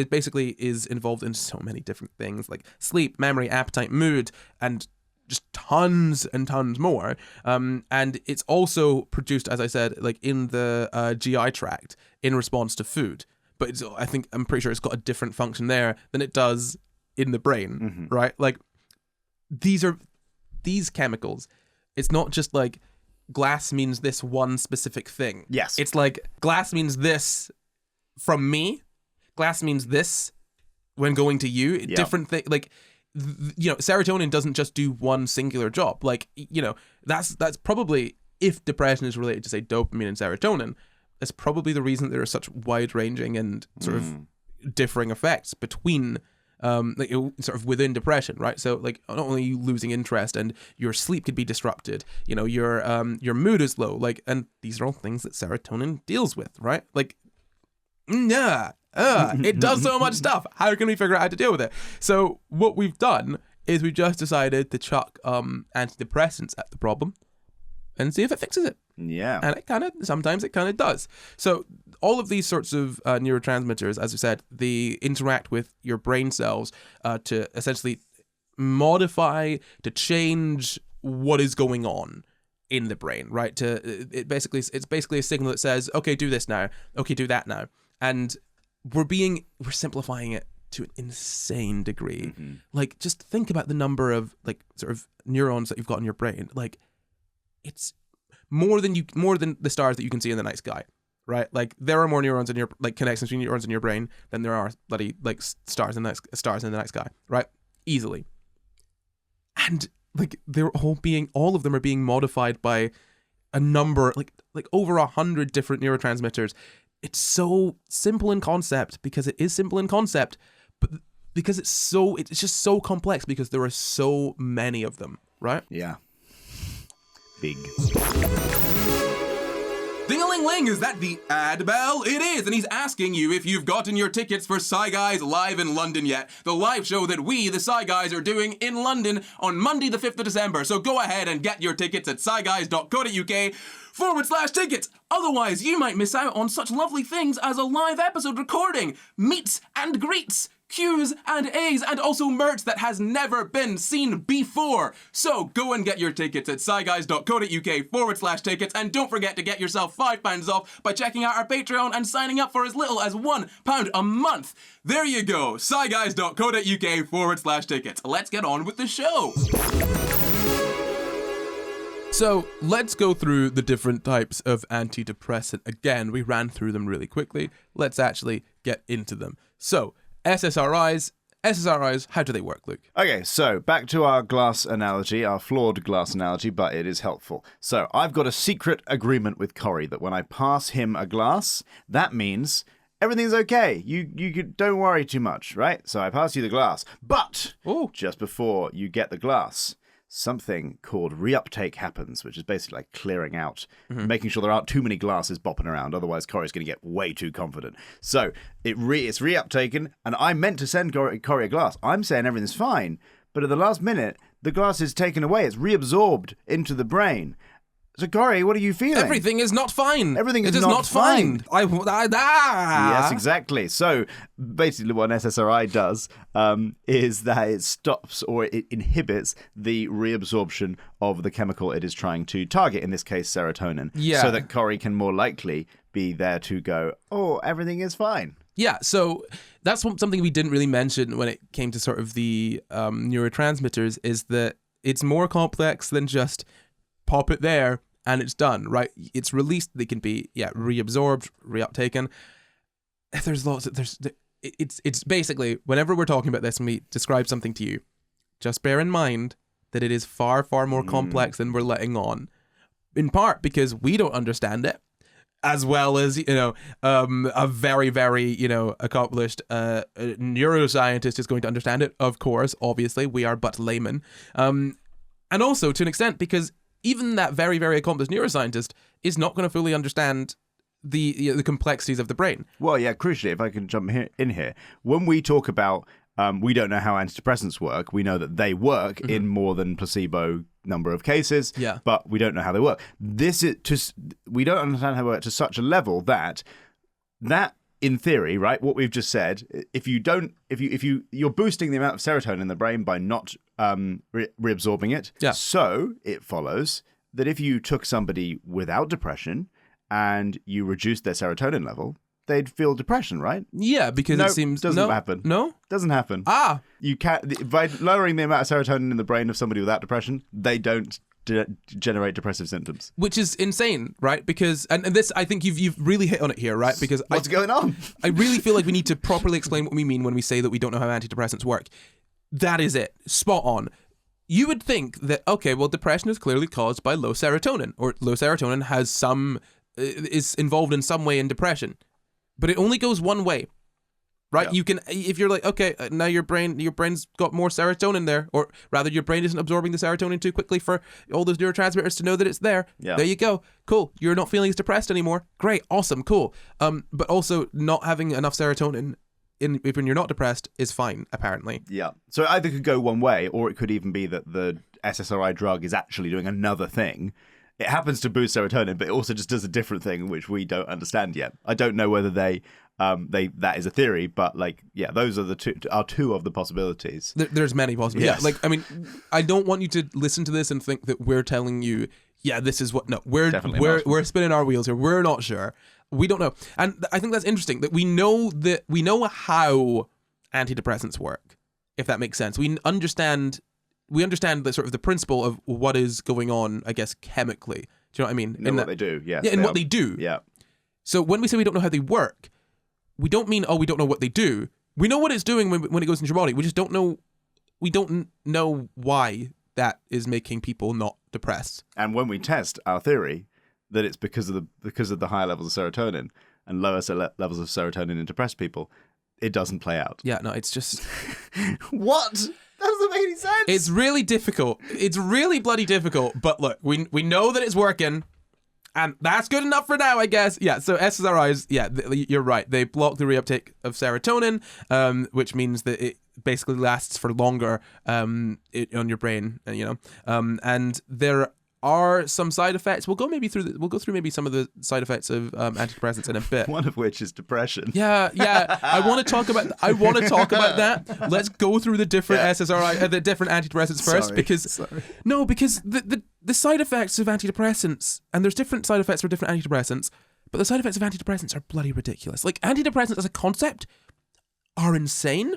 is involved in so many different things, like sleep, memory, appetite, mood, and just tons and tons more. And it's also produced, as I said, like in the GI tract in response to food. But I'm pretty sure it's got a different function there than it does in the brain, right? Like, these chemicals. It's not just like glass means this one specific thing. Yes. It's like glass means this from me. Glass means this when going to you. Yep. Different thing. Like, serotonin doesn't just do one singular job. Like, that's probably, if depression is related to, say, dopamine and serotonin, that's probably the reason there are such wide-ranging and sort of differing effects between sort of within depression, right? So like not only are you losing interest and your sleep could be disrupted, your mood is low, like, and these are all things that serotonin deals with, right? Like, it does so much stuff. How can we figure out how to deal with it? So what we've done is we just decided to chuck antidepressants at the problem and see if it fixes it. Yeah. And sometimes it kind of does. So all of these sorts of neurotransmitters, as I said, they interact with your brain cells to essentially modify, to change what is going on in the brain, right? It's basically a signal that says, okay, do this now. Okay, do that now. And we're simplifying it to an insane degree. Mm-hmm. Like, just think about the number of like sort of neurons that you've got in your brain. Like, it's more than the stars that you can see in the night sky, right? Like, there are more neurons in your, like, connections between neurons in your brain than there are bloody like stars in the night sky, right? Easily. And like all of them are being modified by a number, like over 100 different neurotransmitters. It's so simple in concept because it is simple in concept, but because it's just so complex because there are so many of them, right? Yeah. Big. Ding-a-ling-ling, is that the ad bell? It is, and he's asking you if you've gotten your tickets for SCI GUYS live in London yet. The live show that we, the SCI GUYS, are doing in London on Monday the 5th of December. So go ahead and get your tickets at sciguys.co.uk/tickets. Otherwise, you might miss out on such lovely things as a live episode recording, meets and greets, Q's and A's, and also merch that has never been seen before. So go and get your tickets at sciguys.co.uk/tickets, and don't forget to get yourself £5 off by checking out our Patreon and signing up for as little as £1 a month. There you go, sciguys.co.uk/tickets. Let's get on with the show. So let's go through the different types of antidepressant. Again, we ran through them really quickly. Let's actually get into them. So SSRIs, how do they work, Luke? Okay, so back to our glass analogy, our flawed glass analogy, but it is helpful. So I've got a secret agreement with Corey that when I pass him a glass, that means everything's okay. You don't worry too much, right? So I pass you the glass. But just before you get the glass, something called reuptake happens, which is basically like clearing out, making sure there aren't too many glasses bopping around. Otherwise, Corey's going to get way too confident. So it's reuptaken, and I meant to send Corey a glass. I'm saying everything's fine, but at the last minute, the glass is taken away. It's reabsorbed into the brain. So, Corey, what are you feeling? Everything is not fine. Everything is not fine. Yes, exactly. So, basically what an SSRI does is that it stops or it inhibits the reabsorption of the chemical it is trying to target, in this case, serotonin. Yeah. So that Corey can more likely be there to go, oh, everything is fine. Yeah, so that's something we didn't really mention when it came to sort of the neurotransmitters, is that it's more complex than just pop it there and it's done, right? It's released. They can be reabsorbed, reuptaken. It's basically, whenever we're talking about this and we describe something to you, just bear in mind that it is far, far more complex than we're letting on. In part because we don't understand it, as well as, a very, very, accomplished neuroscientist is going to understand it. Of course, obviously, we are but laymen. And also, to an extent, because even that very, very accomplished neuroscientist is not going to fully understand the complexities of the brain. Well, yeah, crucially, if I can jump in here, when we talk about we don't know how antidepressants work, we know that they work in more than placebo number of cases, but we don't know how they work. We don't understand how they work to such a level that in theory, right, what we've just said, if you're boosting the amount of serotonin in the brain by not reabsorbing it. Yeah. So it follows that if you took somebody without depression and you reduced their serotonin level, they'd feel depression, right? Yeah, because it seems doesn't happen. No, doesn't happen. You can't, by lowering the amount of serotonin in the brain of somebody without depression, they don't generate depressive symptoms, which is insane, right? Because and this, I think you've really hit on it here, right? Because what's going on? I really feel like we need to properly explain what we mean when we say that we don't know how antidepressants work. That is it, spot on. You would think that, okay, well, depression is clearly caused by low serotonin, or low serotonin is involved in some way in depression, but it only goes one way. right? Yeah. You can, if you're like, okay, now your brain's got more serotonin there, or rather your brain isn't absorbing the serotonin too quickly for all those neurotransmitters to know that it's there. Yeah. There you go. Cool. You're not feeling as depressed anymore. Great. Awesome. Cool. But also not having enough serotonin when you're not depressed is fine, apparently. Yeah. So it either could go one way, or it could even be that the SSRI drug is actually doing another thing. It happens to boost serotonin, but it also just does a different thing, which we don't understand yet. I don't know whether that is a theory, but like, yeah, those are two of the possibilities. There's many possibilities. Yes. Yeah, like, I mean, I don't want you to listen to this and think that we're telling you, yeah, this is what. No, we're spinning our wheels here. We're not sure. We don't know, and I think that's interesting that we know how antidepressants work, if that makes sense. We understand the sort of the principle of what is going on, I guess, chemically. Do you know what I mean? Know what they do, yes. Yeah, and what they do. Yeah. So when we say we don't know how they work, we don't mean, we don't know what they do. We know what it's doing when it goes into your body. We just don't know. We don't know why that is making people not depressed. And when we test our theory that it's because of the higher levels of serotonin and lower levels of serotonin in depressed people, it doesn't play out. Yeah, no, it's just what? That doesn't make any sense. It's really difficult. It's really bloody difficult. But look, we know that it's working, and that's good enough for now, I guess. Yeah. So SSRIs, yeah, you're right. They block the reuptake of serotonin, which means that it basically lasts for longer on your brain. And there are some side effects. We'll go through maybe some of the side effects of antidepressants in a bit. One of which is depression. Yeah. I want to talk about that. Let's go through the different SSRI, the different antidepressants first, because the side effects of antidepressants, and there's different side effects for different antidepressants, but the side effects of antidepressants are bloody ridiculous. Like, antidepressants as a concept are insane.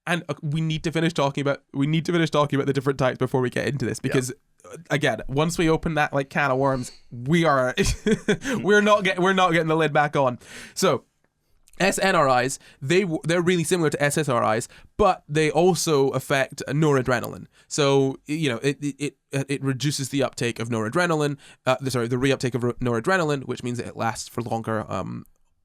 And we need to finish talking about the different types before we get into this, because again, once we open that like can of worms, we're not getting the lid back on. So SNRIs, they're really similar to SSRIs, but they also affect noradrenaline. So it reduces the uptake of noradrenaline. The reuptake of noradrenaline, which means that it lasts for longer.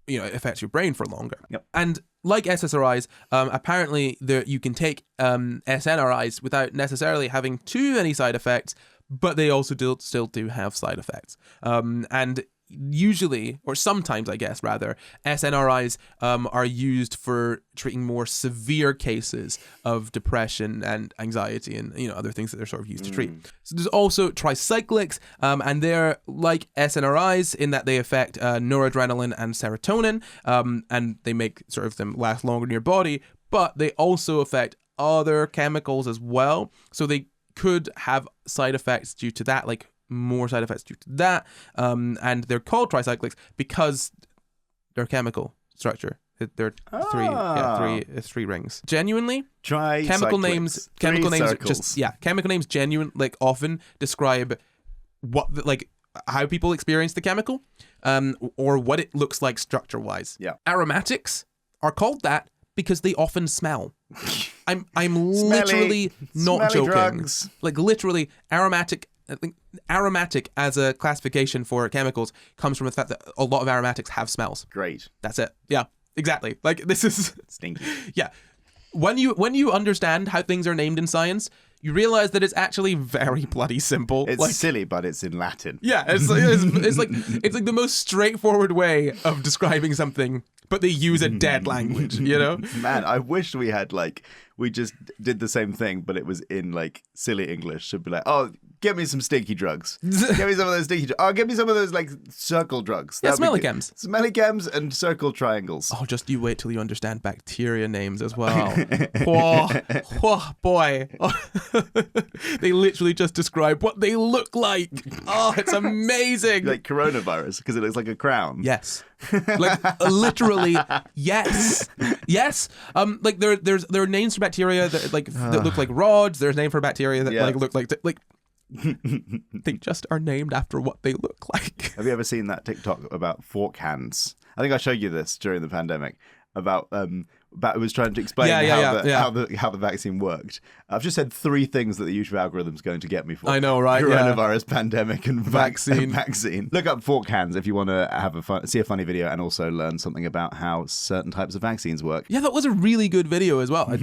It affects your brain for longer. Yep. And like SSRIs, apparently you can take SNRIs without necessarily having too many side effects, but they also still do have side effects. And usually, or sometimes I guess rather, SNRIs are used for treating more severe cases of depression and anxiety and other things that they're sort of used to treat. So there's also tricyclics, and they're like SNRIs in that they affect noradrenaline and serotonin, and they make sort of them last longer in your body, but they also affect other chemicals as well. So they could have side effects due to that, like more side effects due to that, and they're called tricyclics because their chemical structure. They're three rings. Genuinely, chemical names genuine often describe how people experience the chemical, or what it looks like structure wise. Yeah. Aromatics are called that because they often smell. I'm literally not joking. Drugs. Like literally aromatic. I think aromatic as a classification for chemicals comes from the fact that a lot of aromatics have smells. Great. That's it. Yeah, exactly. Like this is stinky. Yeah. When you understand how things are named in science, you realize that it's actually very bloody simple. It's silly, but it's in Latin. Yeah, it's like the most straightforward way of describing something, but they use a dead language, Man, I wish we had we just did the same thing, but it was in silly English. So be like, oh, get me some stinky drugs. Get me some of those stinky drugs. Oh, get me some of those circle drugs. Yeah, smelly chems. Smelly chems and circle triangles. Oh, just you wait till you understand bacteria names as well. Whoa, boy. They literally just describe what they look like. Oh, it's amazing. Like coronavirus, because it looks like a crown. Yes. Literally, yes. There are names for bacteria that look like rods. There's names for bacteria that look like they just are named after what they look like. Have you ever seen that TikTok about fork hands? I think I showed you this during the pandemic about But it was trying to explain how the vaccine worked. I've just said 3 things that the YouTube algorithm's going to get me for. I know, right? Coronavirus, pandemic, and vaccine. Look up fork hands if you want to see a funny video and also learn something about how certain types of vaccines work. Yeah, that was a really good video as well. I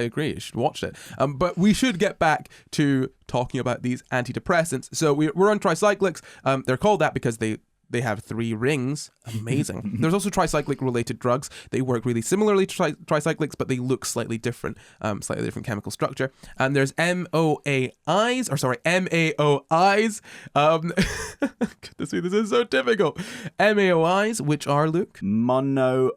agree. You should watch it. But we should get back to talking about these antidepressants. So we're on tricyclics. They're called that because they have 3 rings. Amazing. There's also tricyclic related drugs. They work really similarly to tricyclics, but they look slightly different chemical structure. And there's MAOIs. Goodness me, this is so difficult. MAOIs, which are, Luke? Monoamines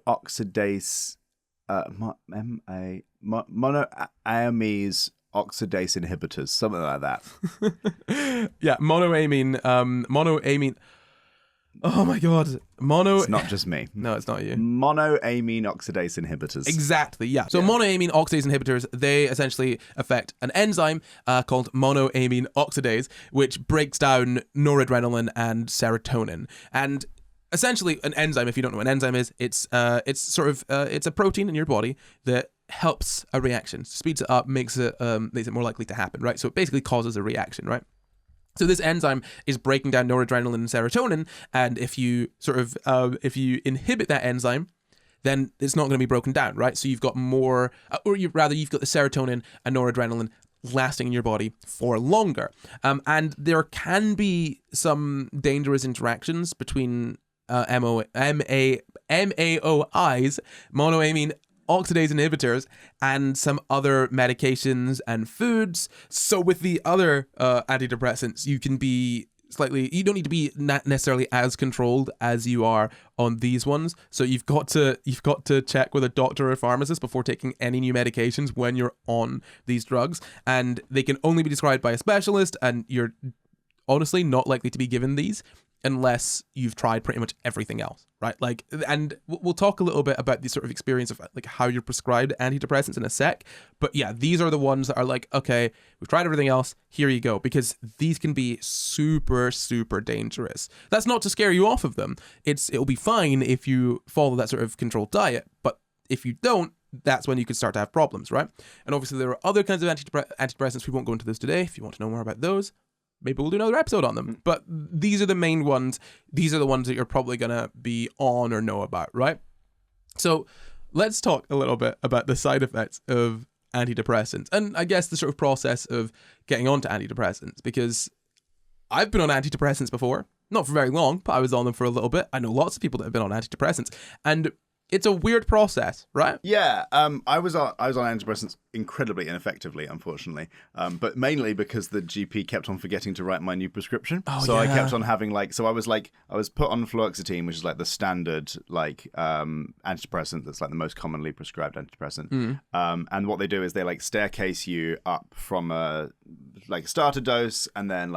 oxidase inhibitors, something like that. Yeah, monoamine. Oh my god. It's not just me. No, it's not you. Monoamine oxidase inhibitors. Exactly, yeah. So monoamine oxidase inhibitors, they essentially affect an enzyme called monoamine oxidase, which breaks down noradrenaline and serotonin. And essentially, an enzyme, if you don't know what an enzyme is, it's a protein in your body that helps a reaction, speeds it up, makes it more likely to happen, right? So it basically causes a reaction, right? So this enzyme is breaking down noradrenaline and serotonin, and if you inhibit that enzyme, then it's not going to be broken down, right? So you've got more, you've got the serotonin and noradrenaline lasting in your body for longer. And there can be some dangerous interactions between MAOIs, monoamine oxidase inhibitors, and some other medications and foods. So with the other antidepressants, you don't need to be necessarily as controlled as you are on these ones. So you've got to check with a doctor or a pharmacist before taking any new medications when you're on these drugs, and they can only be prescribed by a specialist, and you're honestly not likely to be given these unless you've tried pretty much everything else, right? Like, and we'll talk a little bit about the sort of experience of like how you're prescribed antidepressants in a sec. But yeah, these are the ones that are like, okay, we've tried everything else, here you go, because these can be super, super dangerous. That's not to scare you off of them. It'll be fine if you follow that sort of controlled diet, but if you don't, that's when you could start to have problems, right? And obviously there are other kinds of antidepressants. We won't go into those today. If you want to know more about those, maybe we'll do another episode on them. But these are the main ones. These are the ones that you're probably going to be on or know about, right? So let's talk a little bit about the side effects of antidepressants, and I guess the sort of process of getting onto antidepressants, because I've been on antidepressants before, not for very long, but I was on them for a little bit. I know lots of people that have been on antidepressants, and it's a weird process, right? Yeah, I was on antidepressants incredibly ineffectively, unfortunately, but mainly because the GP kept on forgetting to write my new prescription. I kept on having I was put on fluoxetine, which is like the standard antidepressant that's like the most commonly prescribed antidepressant. And what they do is they like staircase you up from a starter dose, and then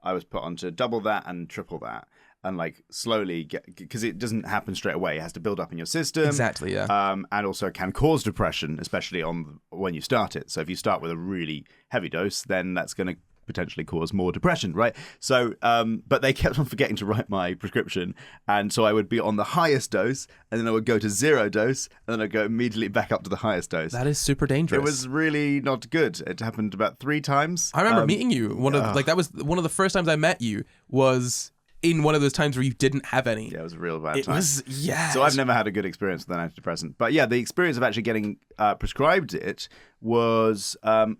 I was put onto double that and triple that. And slowly because it doesn't happen straight away. It has to build up in your system. Exactly, yeah. And also can cause depression, especially when you start it. So if you start with a really heavy dose, then that's going to potentially cause more depression, right? So, but they kept on forgetting to write my prescription. And so I would be on the highest dose, and then I would go to 0 dose, and then I'd go immediately back up to the highest dose. That is super dangerous. It was really not good. It happened about 3 times. I remember meeting you. That was one of the first times I met you was in one of those times where you didn't have any. Yeah, it was a real bad time. Yeah. So I've never had a good experience with an antidepressant. But yeah, the experience of actually getting prescribed it was, I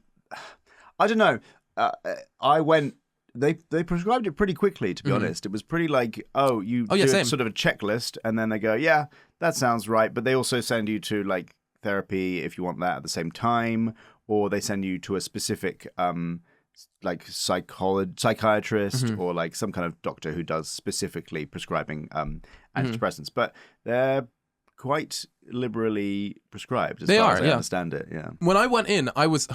don't know. They prescribed it pretty quickly, to be honest. It was pretty sort of a checklist, and then they go, yeah, that sounds right. But they also send you to therapy if you want that at the same time, or they send you to a specific psychiatrist or some kind of doctor who does specifically prescribing antidepressants, but they're quite liberally prescribed as far as I understand it. Yeah. When I went in, I was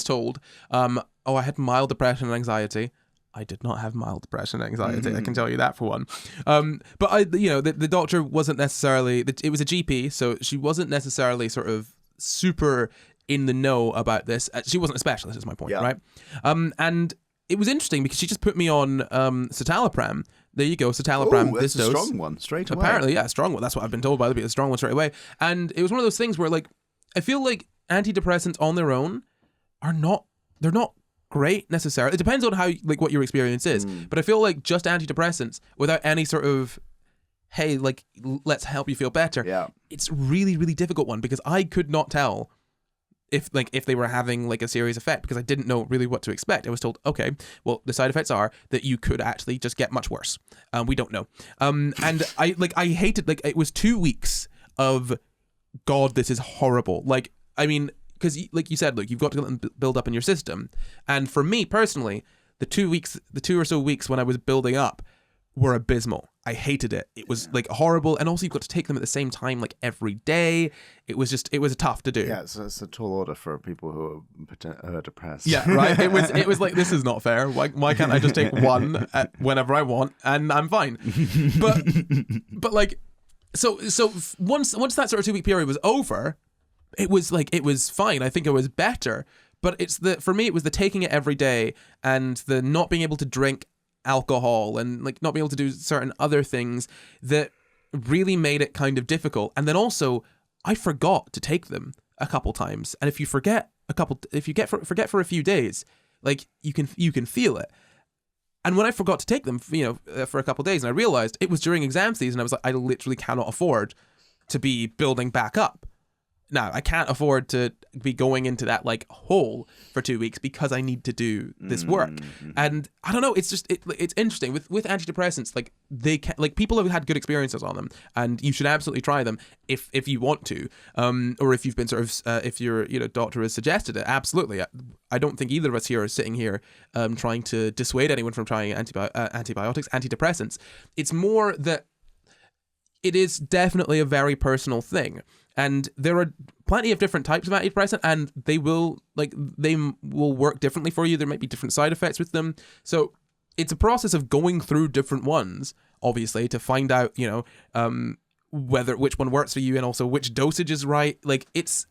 told, I had mild depression and anxiety. I did not have mild depression and anxiety. I can tell you that for one. But the doctor wasn't necessarily. It was a GP, so she wasn't necessarily sort of super in the know about this. She wasn't a specialist, is my point, right? And it was interesting because she just put me on citalopram, There you go, citalopram. This this is a dose. strong one, straight away. Apparently, yeah, strong one. That's what I've been told by the people. A strong one straight away. And it was one of those things where, like, I feel like antidepressants on their own they're not great necessarily. It depends on how, like, what your experience is. But I feel like just antidepressants without any sort of, hey, like, let's help you feel better. It's really, really difficult one, because I could not tell if they were having like a serious effect, because I didn't know really what to expect. I was told, okay, well, the side effects are that you could actually just get much worse. We don't know. And I hated, like, it was 2 weeks of, God, this is horrible. Like, I mean, because like you said, look, you've got to let them build up in your system. And for me personally, the 2 or so weeks when I was building up were abysmal. I hated it. It was like horrible, and also you've got to take them at the same time, like every day. It was tough to do. Yeah, it's a tall order for people who are depressed. Yeah, right. It was like, this is not fair. Why can't I just take one whenever I want and I'm fine? But like, so once that sort of 2 week period was over, it was fine. I think it was better. But for me it was the taking it every day and the not being able to drink alcohol and like not being able to do certain other things that really made it kind of difficult. And then also I forgot to take them a couple times, and if you forget for a few days, like you can feel it. And when I forgot to take them, for a couple days, and I realized it was during exam season, I was like, I literally cannot afford to be building back up. Now, I can't afford to be going into that like hole for 2 weeks because I need to do this work. And I don't know, it's just it's interesting with antidepressants. Like they can, like people have had good experiences on them, and you should absolutely try them if you want to, or if you've been sort of if your doctor has suggested it. Absolutely, I don't think either of us here are sitting here trying to dissuade anyone from trying antibiotics, antidepressants. It's more that it is definitely a very personal thing. And there are plenty of different types of antidepressant, and they will work differently for you. There might be different side effects with them. So it's a process of going through different ones, obviously, to find out, which one works for you and also which dosage is right. Like it's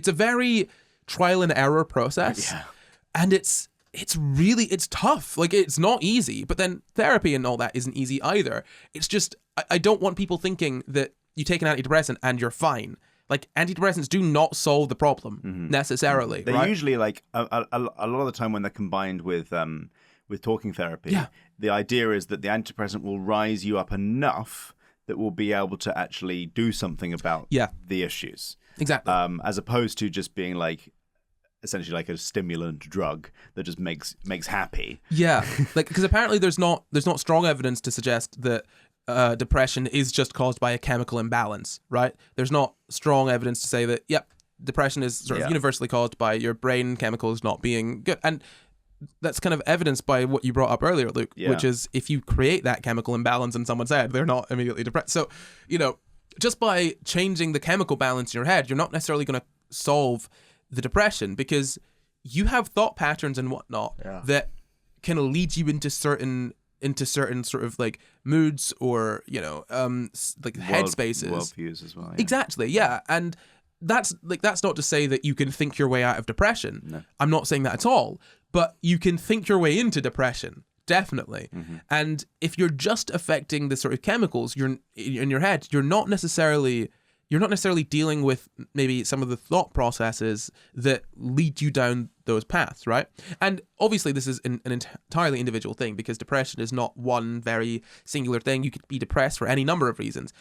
a very trial and error process. Yeah. And it's tough. Like it's not easy, but then therapy and all that isn't easy either. It's just, I don't want people thinking that you take an antidepressant and you're fine. Like antidepressants do not solve the problem necessarily. They're usually like a lot of the time when they're combined with talking therapy. The idea is that the antidepressant will rise you up enough that we'll be able to actually do something about the issues. Exactly. As opposed to just being like essentially like a stimulant drug that just makes happy. Yeah, like because apparently there's not strong evidence to suggest that depression is just caused by a chemical imbalance, right? There's not strong evidence to say that, yep, depression is sort of universally caused by your brain chemicals not being good. And that's kind of evidenced by what you brought up earlier, Luke, which is if you create that chemical imbalance in someone's head, they're not immediately depressed. So, just by changing the chemical balance in your head, you're not necessarily going to solve the depression, because you have thought patterns and whatnot that can lead you into certain sort of like moods or like headspaces, worldviews as well. Exactly, yeah. And that's not to say that you can think your way out of depression. No. I'm not saying that at all. But you can think your way into depression, definitely. And if you're just affecting the sort of chemicals in your head, you're not necessarily dealing with maybe some of the thought processes that lead you down those paths, right? And obviously this is an entirely individual thing, because depression is not one very singular thing. You could be depressed for any number of reasons.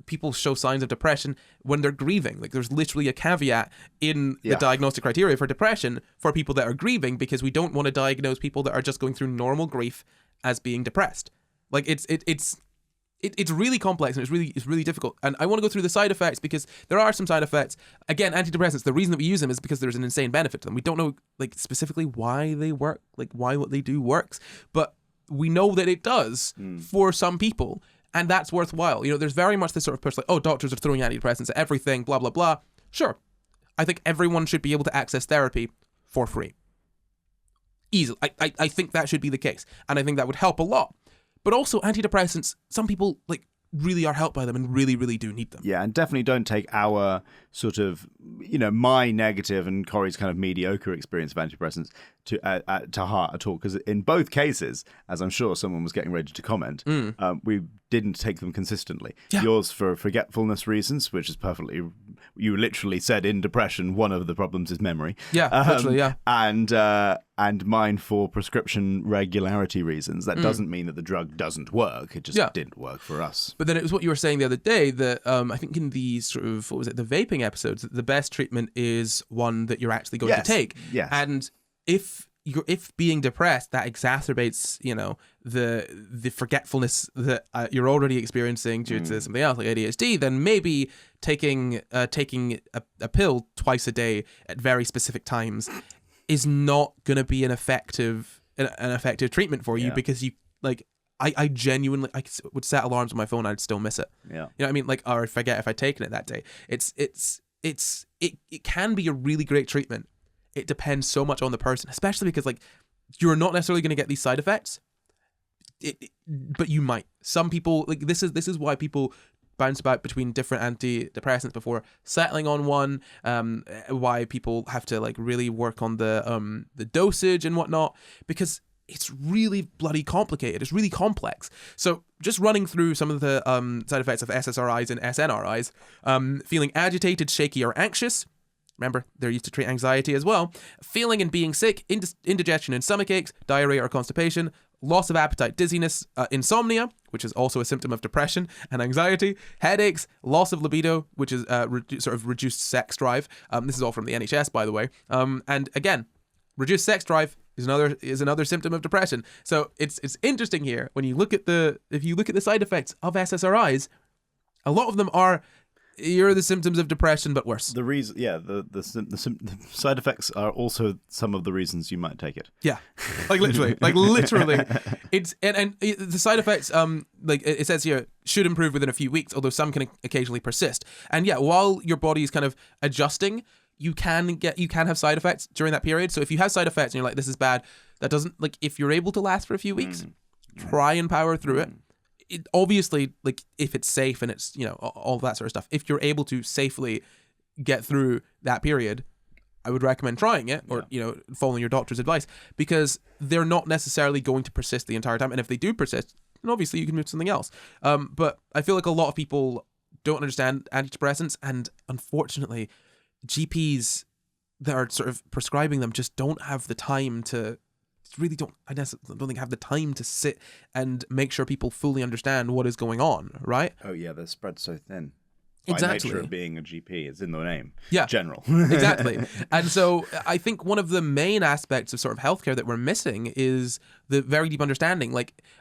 People show signs of depression when they're grieving. Like there's literally a caveat in the diagnostic criteria for depression for people that are grieving, because we don't want to diagnose people that are just going through normal grief as being depressed. Like it's really complex, and it's really difficult. And I want to go through the side effects, because there are some side effects. Again, antidepressants, the reason that we use them is because there's an insane benefit to them. We don't know like specifically why they work, like why what they do works, but we know that it does for some people, and that's worthwhile. There's very much this sort of push like, oh, doctors are throwing antidepressants at everything, blah, blah, blah. Sure. I think everyone should be able to access therapy for free. Easily. I think that should be the case, and I think that would help a lot. But also antidepressants, some people like really are helped by them and really, really do need them. Yeah, and definitely don't take our sort of, my negative and Corey's kind of mediocre experience of antidepressants to heart at all, because in both cases, as I'm sure someone was getting ready to comment, we didn't take them consistently. Yeah. Yours for forgetfulness reasons, which is perfectly. You literally said in depression one of the problems is memory. Yeah, literally, yeah. And mine for prescription regularity reasons. That doesn't mean that the drug doesn't work. It just didn't work for us. But then it was what you were saying the other day that I think in the sort of, what was it, the vaping episodes, the best treatment is one that you're actually going to take. Yes. And if being depressed, that exacerbates, the forgetfulness that you're already experiencing due to something else like ADHD, then maybe taking a pill twice a day at very specific times is not going to be an effective treatment for you, because you I genuinely would set alarms on my phone, I'd still miss it. Yeah. You know what I mean? Or I forget if I'd taken it that day. It can be a really great treatment. It depends so much on the person, especially because you're not necessarily going to get these side effects, but you might. Some people this is why people bounce about between different antidepressants before settling on one. Why people have to really work on the dosage and whatnot, because it's really bloody complicated. It's really complex. So just running through some of the side effects of SSRIs and SNRIs, feeling agitated, shaky, or anxious. Remember, they're used to treat anxiety as well. Feeling and being sick, indigestion and stomach aches, diarrhea or constipation, loss of appetite, dizziness, insomnia, which is also a symptom of depression and anxiety, headaches, loss of libido, which is sort of reduced sex drive. This is all from the NHS, by the way. And again, reduced sex drive is another symptom of depression. So it's interesting here when you look at the side effects of SSRIs, a lot of them are the symptoms of depression, but worse. The reason, the side effects are also some of the reasons you might take it. Yeah, literally, it's and the side effects, it says here, should improve within a few weeks, although some can occasionally persist. And yeah, while your body is kind of adjusting, you can have side effects during that period. So if you have side effects and you're like, this is bad, that doesn't if you're able to last for a few weeks, try and power through it. It obviously, if it's safe and it's all that sort of stuff, if you're able to safely get through that period, I would recommend trying it, or following your doctor's advice, because they're not necessarily going to persist the entire time. And if they do persist, then obviously you can move to something else. But I feel like a lot of people don't understand antidepressants, and unfortunately GPs that are sort of prescribing them just don't have the time to I don't think have the time to sit and make sure people fully understand what is going on, right? Oh yeah, they're spread so thin. Exactly. By nature of being a GP, it's in the name. Yeah. General. Exactly. And so I think one of the main aspects of sort of healthcare that we're missing is the very deep understanding.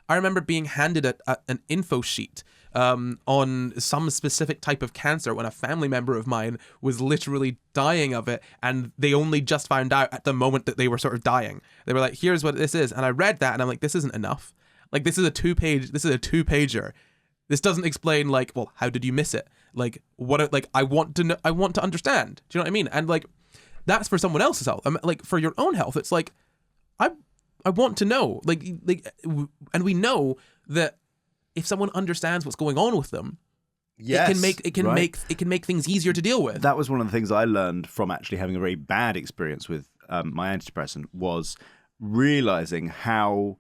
I remember being handed an info sheet on some specific type of cancer when a family member of mine was literally dying of it, and they only just found out at the moment that they were sort of dying. They were like, here's what this is. And I read that and I'm like, this isn't enough. This is a two-pager. This doesn't explain well, how did you miss it? I want to know, I want to understand. Do you know what I mean? And that's for someone else's health. For your own health, it's I want to know. And we know that if someone understands what's going on with them, yes, it can make things easier to deal with. That was one of the things I learned from actually having a very bad experience with my antidepressant, was realizing how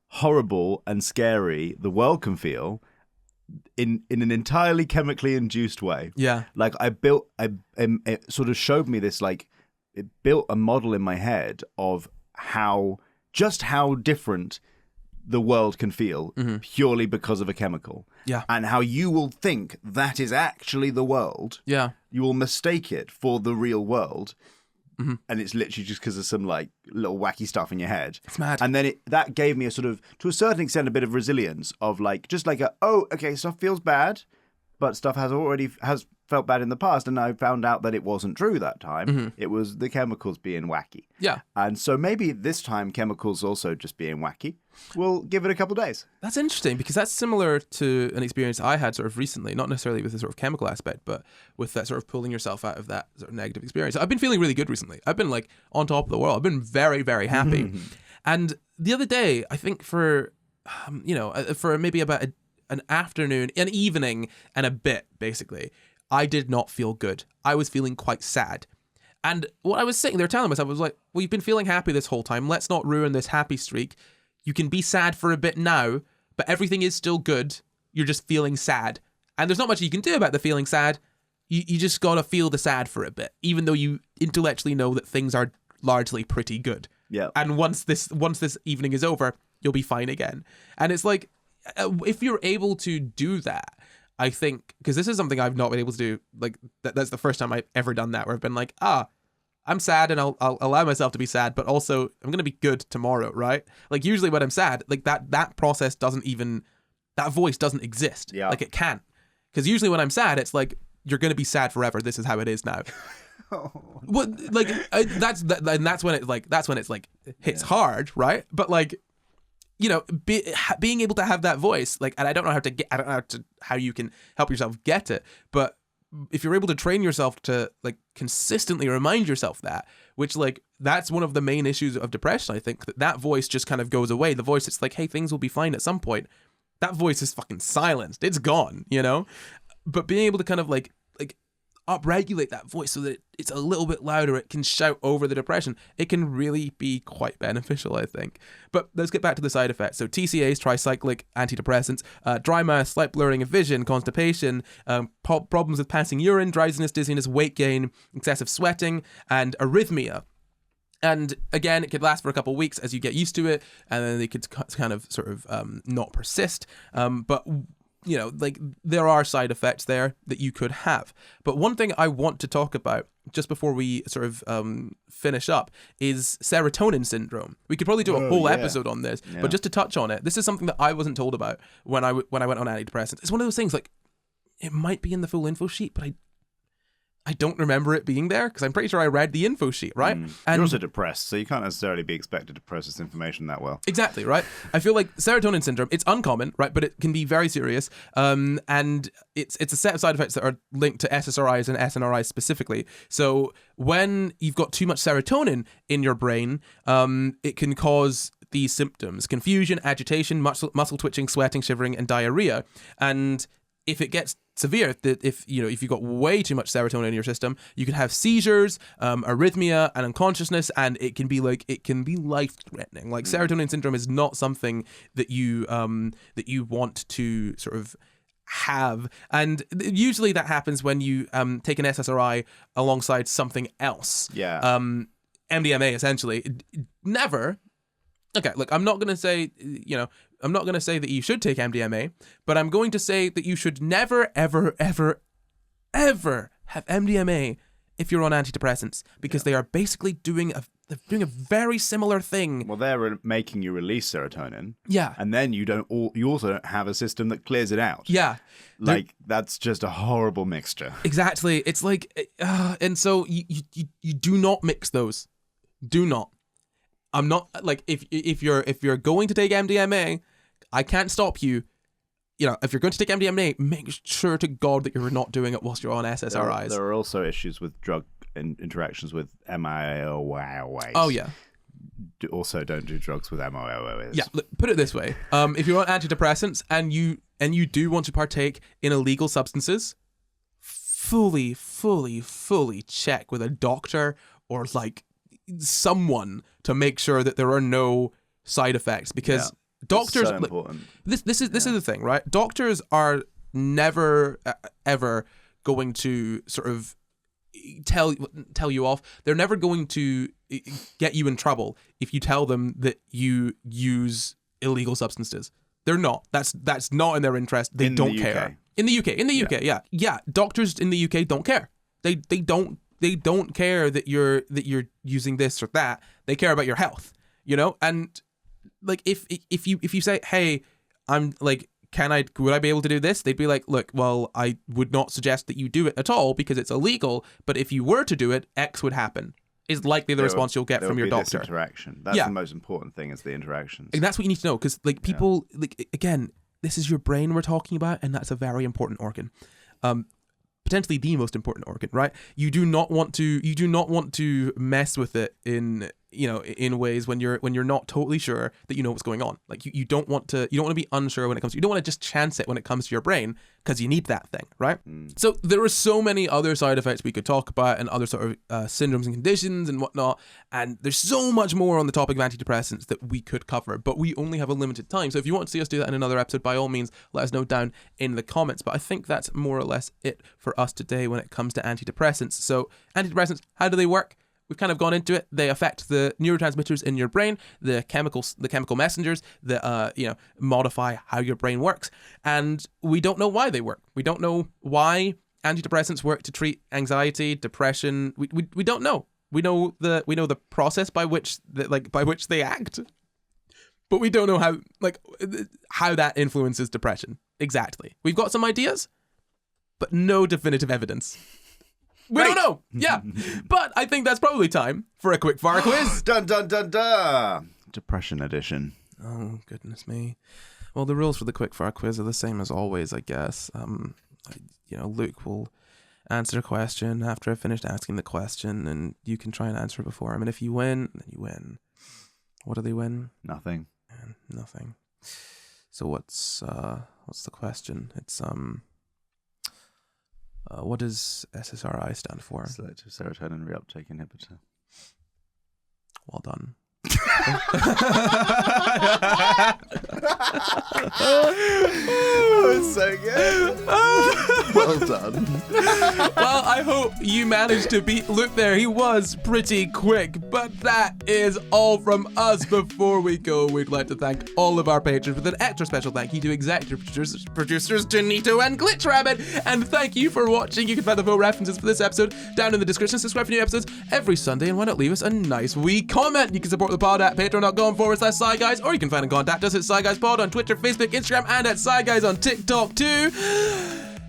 horrible and scary the world can feel in an entirely chemically induced way. Yeah. It sort of showed me this, it built a model in my head of how different the world can feel purely because of a chemical. Yeah. And how you will think that is actually the world. Yeah. You will mistake it for the real world. Mm-hmm. And it's literally just because of some little wacky stuff in your head. It's mad. And then that gave me a sort of, to a certain extent, a bit of resilience of stuff feels bad, but stuff has felt bad in the past, and I found out that it wasn't true that time. Mm-hmm. It was the chemicals being wacky. Yeah. And so maybe this time chemicals also just being wacky. We'll give it a couple of days. That's interesting, because that's similar to an experience I had sort of recently, not necessarily with the sort of chemical aspect, but with that sort of pulling yourself out of that sort of negative experience. I've been feeling really good recently. I've been on top of the world. I've been very, very happy. And the other day, I think for maybe about an afternoon, an evening and a bit, basically, I did not feel good. I was feeling quite sad. And what I was sitting there telling myself was like, well, you've been feeling happy this whole time. Let's not ruin this happy streak. You can be sad for a bit now, but everything is still good. You're just feeling sad. And there's not much you can do about the feeling sad. You just got to feel the sad for a bit, even though you intellectually know that things are largely pretty good. Yeah. And once this evening is over, you'll be fine again. And it's like, if you're able to do that, I think, because this is something I've not been able to do, like that's the first time I've ever done that, where I've been like, I'm sad and I'll allow myself to be sad, but also I'm going to be good tomorrow, right? Like usually when I'm sad, like that process doesn't even, that voice doesn't exist. Yeah. Like it can't. Because usually when I'm sad, it's like, you're going to be sad forever. This is how it is now. Well, like that's when it's like hits hard, right? But like, you know, being able to have that voice, like, and I don't know how you can help yourself get it, but if you're able to train yourself to like consistently remind yourself that, which like that's one of the main issues of depression, I think, that voice just kind of goes away. The voice that's like, hey, things will be fine at some point. That voice is fucking silenced. It's gone, you know? But being able to kind of like upregulate that voice so that it's a little bit louder, it can shout over the depression, it can really be quite beneficial, I think. But let's get back to the side effects. So TCAs, tricyclic antidepressants, dry mouth, slight blurring of vision, constipation, problems with passing urine, drowsiness, dizziness, weight gain, excessive sweating, and arrhythmia. And again, it could last for a couple of weeks as you get used to it, and then they could kind of sort of not persist. But you know, like there are side effects there that you could have. But one thing I want to talk about just before we sort of finish up is serotonin syndrome. We could probably do a whole episode on this, but just to touch on it, this is something that I wasn't told about when I went on antidepressants. It's one of those things, like, it might be in the full info sheet, but I don't remember it being there because I'm pretty sure I read the info sheet, right? And you're also depressed, so you can't necessarily be expected to process information that well. Exactly, right? I feel like serotonin syndrome, it's uncommon, right? But it can be very serious. And it's a set of side effects that are linked to SSRIs and SNRIs specifically. So when you've got too much serotonin in your brain, it can cause these symptoms: confusion, agitation, muscle twitching, sweating, shivering, and diarrhea. And if it gets severe, if you've got way too much serotonin in your system, you can have seizures, arrhythmia, and unconsciousness, and it can be life-threatening. Like serotonin syndrome is not something that you want to sort of have, and usually that happens when you take an SSRI alongside something else. Yeah. MDMA essentially. Never. Okay, look, I'm not going to say that you should take MDMA, but I'm going to say that you should never, ever, ever, ever have MDMA if you're on antidepressants, because they are basically doing a very similar thing. Well, they're making you release serotonin. Yeah. And then you also don't have a system that clears it out. Yeah. Like, that's just a horrible mixture. Exactly. It's like, and so you do not mix those. Do not. I'm not, like, if you're going to take MDMA, I can't stop you. You know, if you're going to take MDMA, make sure to God that you're not doing it whilst you're on SSRIs. There are also issues with drug interactions with MIOIs. Oh, yeah. Also, don't do drugs with MIOIs. Yeah, look, put it this way. If you're on antidepressants and you do want to partake in illegal substances, fully check with a doctor or, like, someone to make sure that there are no side effects, because doctors, so important. This is the thing, right? Doctors are never ever going to sort of tell you off. They're never going to get you in trouble if you tell them that you use illegal substances. They're not. That's not in their interest. They don't care. In the UK, yeah. Doctors in the UK don't care. They don't care that you're using this or that. They care about your health, you know? And like if you say, hey, I'm like, would I be able to do this? They'd be like, look, well, I would not suggest that you do it at all because it's illegal, but if you were to do it, X would happen. Is likely the response you'll get from your doctor. This interaction. That's the most important thing, is the interactions. And that's what you need to know, because like people, like, again, this is your brain we're talking about, and that's a very important organ. Potentially the most important organ, right? You do not want to mess with it in in ways when you're not totally sure that you know what's going on. Like you don't want to be unsure when it comes to, you don't want to just chance it when it comes to your brain, because you need that thing, right? So there are so many other side effects we could talk about, and other sort of syndromes and conditions and whatnot, and there's so much more on the topic of antidepressants that we could cover, but we only have a limited time. So if you want to see us do that in another episode, by all means, let us know down in the comments. But I think that's more or less it for us today when it comes to antidepressants. So antidepressants, how do they work? We've kind of gone into it. They affect the neurotransmitters in your brain, the chemical messengers that modify how your brain works, and we don't know why they work. We don't know why antidepressants work to treat anxiety, depression. We don't know. We know the process by which they act, but we don't know how that influences depression exactly. We've got some ideas, but no definitive evidence. We don't know. Yeah. But I think that's probably time for a quick fire quiz. Dun, dun, dun, dun. Depression edition. Oh, goodness me. Well, the rules for the quick fire quiz are the same as always, I guess. Luke will answer a question after I've finished asking the question, and you can try and answer it before him. And if you win, then you win. What do they win? Nothing. Nothing. So what's the question? It's what does SSRI stand for? Selective serotonin reuptake inhibitor. Well done. That was so good. Well done. Well, I hope you managed to beat Luke there. He was pretty quick, but that is all from us. Before we go, we'd like to thank all of our patrons with an extra special thank you to executive producers Janito and Glitch Rabbit, and thank you for watching. You can find the full references for this episode down in the description. Subscribe for new episodes every Sunday, and why not leave us a nice wee comment? You can support the pod at patreon.com/SciGuys, or you can find and contact us at SciGuysPod on Twitter, Facebook, Instagram, and at SciGuys on TikTok too.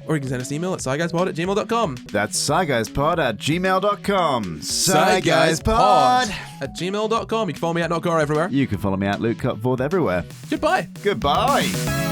Or you can send us an email at sciguyspod@gmail.com. That's sciguyspod@gmail.com. sciguyspod@gmail.com. You can follow me at NotGar everywhere. You can follow me at Luke Cutforth everywhere. Goodbye. Goodbye.